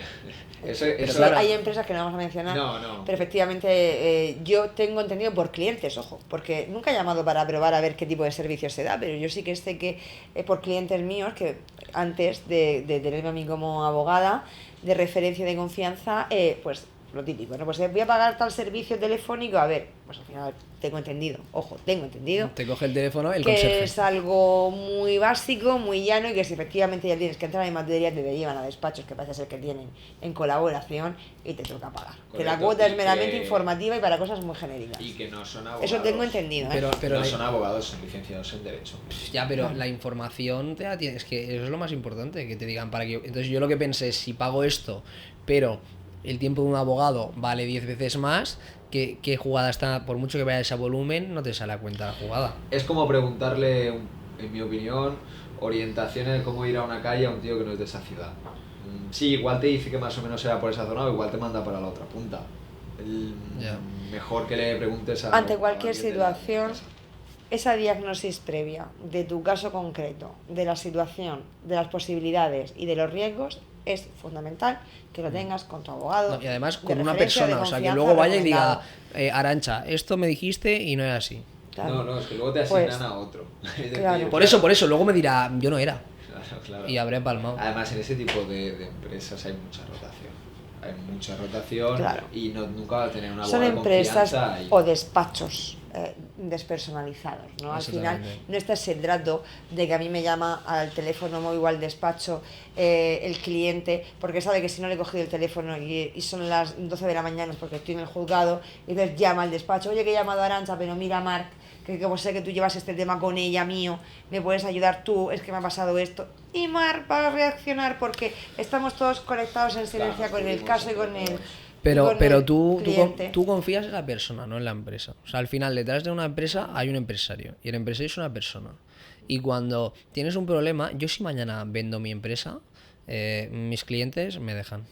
Eso, Pero Sí, claro. hay empresas que no vamos a mencionar, No. pero efectivamente yo tengo entendido por clientes, ojo, porque nunca he llamado para probar a ver qué tipo de servicios se da, pero yo sí que sé que por clientes míos, que antes de tenerme a mí como abogada, de referencia de confianza, pues lo típico, ¿no? Pues voy a pagar tal servicio telefónico, a ver, pues al final tengo entendido, ojo, tengo entendido Te coge el teléfono el que conserje. es algo muy básico, muy llano y que si efectivamente ya tienes que entrar en materia te llevan a despachos que parece ser que tienen en colaboración y te toca pagar. Que la Correcto, cuota y es meramente que- informativa y para cosas muy genéricas. Y que no son abogados. Eso tengo entendido, ¿eh? Pero no la- son abogados, son licenciados en Derecho. Ya, pero la información te la tienes, es que eso es lo más importante, que te digan para que... Entonces yo lo que pensé es, si pago esto, pero el tiempo de un abogado vale 10 veces más, ¿qué jugada está? Por mucho que vaya a ese volumen, no te sale a cuenta la jugada. Es como preguntarle, en mi opinión, orientaciones de cómo ir a una calle a un tío que no es de esa ciudad. Sí, igual te dice que más o menos será por esa zona o igual te manda para la otra punta. Ya. Mejor que le preguntes a... Ante a cualquier alguien de la situación, casa. esa diagnosis previa de tu caso concreto, de la situación, de las posibilidades y de los riesgos, es fundamental que lo tengas con tu abogado. No, y además de con una referencia, de persona, o sea, que confianza, luego vaya y diga, recomendado. Arantxa, esto me dijiste y no es así. Claro. No, es que luego te asignan Pues, a otro. Es decir, claro. Por eso, luego me dirá, yo no era. Claro. Y habré palmado. Además, en ese tipo de empresas hay mucha rotación. Hay mucha rotación Claro. y nunca va a tener una Son buena empresas confianza. o despachos despersonalizados, ¿no? Al final Exactamente. no está ese trato de que a mí me llama al teléfono móvil o al despacho el cliente porque sabe que si no le he cogido el teléfono y son las 12 de la mañana es porque estoy en el juzgado y entonces llama al despacho, oye que he llamado a Arantxa pero mira Marc, que como sé que tú llevas este tema con ella mío, me puedes ayudar tú, es que me ha pasado esto. Y Marc va a reaccionar porque estamos todos conectados en silencio Claro, con el estuvimos caso y con entre el... todos. Pero el tú cliente. confías en la persona, no en la empresa. O sea, al final, detrás de una empresa hay un empresario. Y el empresario es una persona. Y cuando tienes un problema, yo si mañana vendo mi empresa, mis clientes me dejan.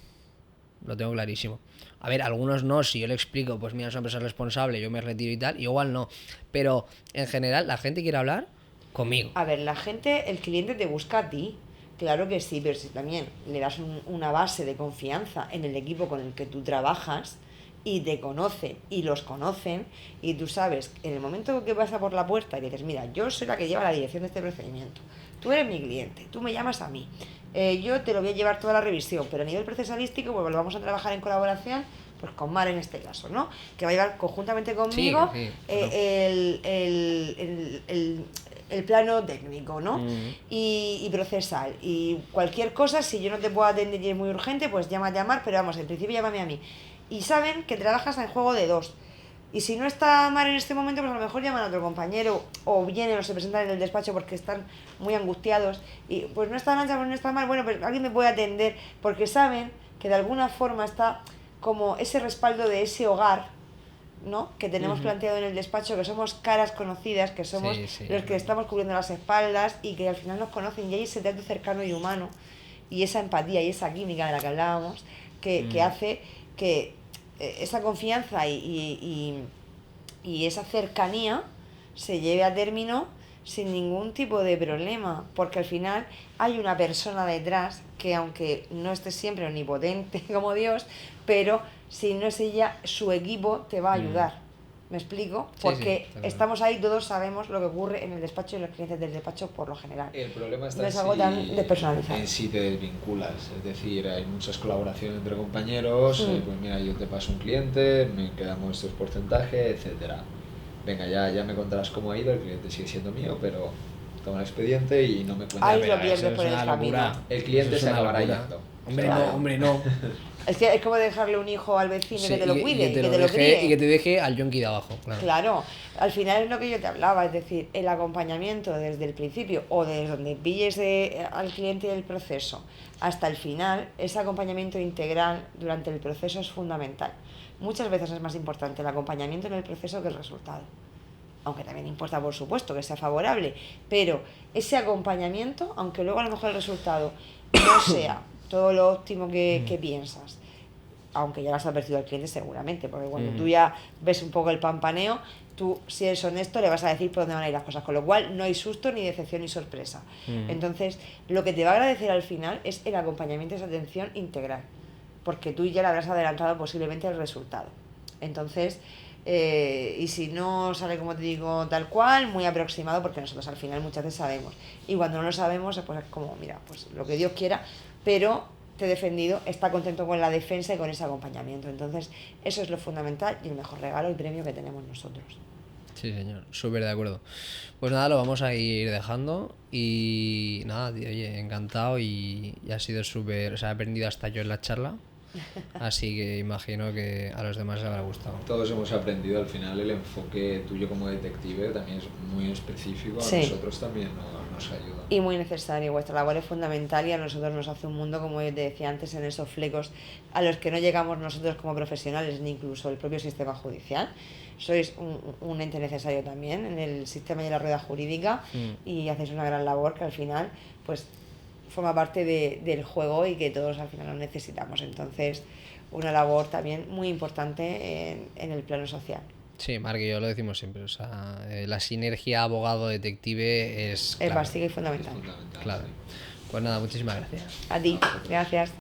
Lo tengo clarísimo. A ver, algunos no, si yo le explico, pues mira, es una empresa responsable, yo me retiro y tal, igual no. Pero en general, la gente quiere hablar conmigo. A ver, la gente, el cliente te busca a ti. Claro que sí, pero si también le das una base de confianza en el equipo con el que tú trabajas y te conocen y los conocen y tú sabes, en el momento que pasa por la puerta y dices, mira, yo soy la que lleva la dirección de este procedimiento, tú eres mi cliente, tú me llamas a mí, yo te lo voy a llevar toda la revisión, pero a nivel procesalístico pues lo vamos a trabajar en colaboración pues con Mar en este caso, ¿no? Que va a llevar conjuntamente conmigo Sí, el plano técnico, ¿no? Mm. Y procesal. Y cualquier cosa, si yo no te puedo atender y es muy urgente, pues llama a llamar, pero vamos, en principio llámame a mí. Y saben que trabajas en juego de dos. Y si no está Mar en este momento, pues a lo mejor llaman a otro compañero o vienen o se presentan en el despacho porque están muy angustiados. Y pues no está Arantxa, pues no está Mar, bueno, pues alguien me puede atender porque saben que de alguna forma está como ese respaldo de ese hogar, ¿no? Que tenemos planteado en el despacho, que somos caras conocidas, que somos Sí. los que estamos cubriendo las espaldas y que al final nos conocen y hay ese trato cercano y humano y esa empatía y esa química de la que hablábamos que hace que esa confianza y y esa cercanía se lleve a término sin ningún tipo de problema, porque al final hay una persona detrás que, aunque no esté siempre omnipotente como Dios, pero si no es ella, su equipo te va a ayudar. ¿Me explico? Sí, Porque sí, claro. estamos ahí, todos sabemos lo que ocurre en el despacho y los clientes del despacho por lo general. El problema está No es algo tan despersonalizado. en si te desvinculas, es decir, hay muchas colaboraciones entre compañeros, pues mira, yo te paso un cliente, me quedamos estos porcentajes, etcétera. Venga, ya me contarás cómo ha ido, el cliente sigue siendo mío, pero toma el expediente y no me cuenta. Ahí Pero lo pierdes eso es por el una camino. locura. El cliente Eso es se una acabará locura. yendo. Hombre, Claro. no, hombre, no. Es que es como dejarle un hijo al vecino Sí, que te lo cuide y que te lo deje, críe. y que te deje al yonki de abajo, claro. Claro, al final es lo que yo te hablaba, es decir, el acompañamiento desde el principio o desde donde pilles al cliente del proceso hasta el final, ese acompañamiento integral durante el proceso es fundamental. Muchas veces es más importante el acompañamiento en el proceso que el resultado. Aunque también importa, por supuesto, que sea favorable, pero ese acompañamiento, aunque luego a lo mejor el resultado no sea todo lo óptimo que piensas, aunque ya lo has advertido al cliente seguramente, porque cuando tú ya ves un poco el pampaneo, tú, si eres honesto, le vas a decir por dónde van a ir las cosas, con lo cual no hay susto, ni decepción, ni sorpresa. Entonces, lo que te va a agradecer al final es el acompañamiento, esa atención integral, porque tú ya le habrás adelantado posiblemente el resultado. Entonces, y si no sale, como te digo, tal cual, muy aproximado, porque nosotros al final muchas veces sabemos, y cuando no lo sabemos, pues es como, mira, pues lo que Dios quiera, pero te he defendido, está contento con la defensa y con ese acompañamiento. Entonces, eso es lo fundamental y el mejor regalo y premio que tenemos nosotros. Sí, señor, súper de acuerdo. Pues nada, lo vamos a ir dejando y nada, tío, oye, encantado y ha sido súper, o sea, he aprendido hasta yo en la charla, así que imagino que a los demás les habrá gustado. Todos hemos aprendido, al final el enfoque tuyo como detective también es muy específico, a Sí. nosotros también nos ayuda. Y muy necesario, vuestra labor es fundamental y a nosotros nos hace un mundo, como yo te decía antes, en esos flecos a los que no llegamos nosotros como profesionales, ni incluso el propio sistema judicial. Sois un ente necesario también en el sistema y en la rueda jurídica y hacéis una gran labor que al final pues forma parte del juego y que todos al final lo necesitamos. Entonces, una labor también muy importante en el plano social. Sí, Marc y yo lo decimos siempre, o sea, la sinergia abogado-detective es Es clave. básica y Es fundamental. fundamental. Claro. Sí. Pues nada, muchísimas gracias. A ti, gracias.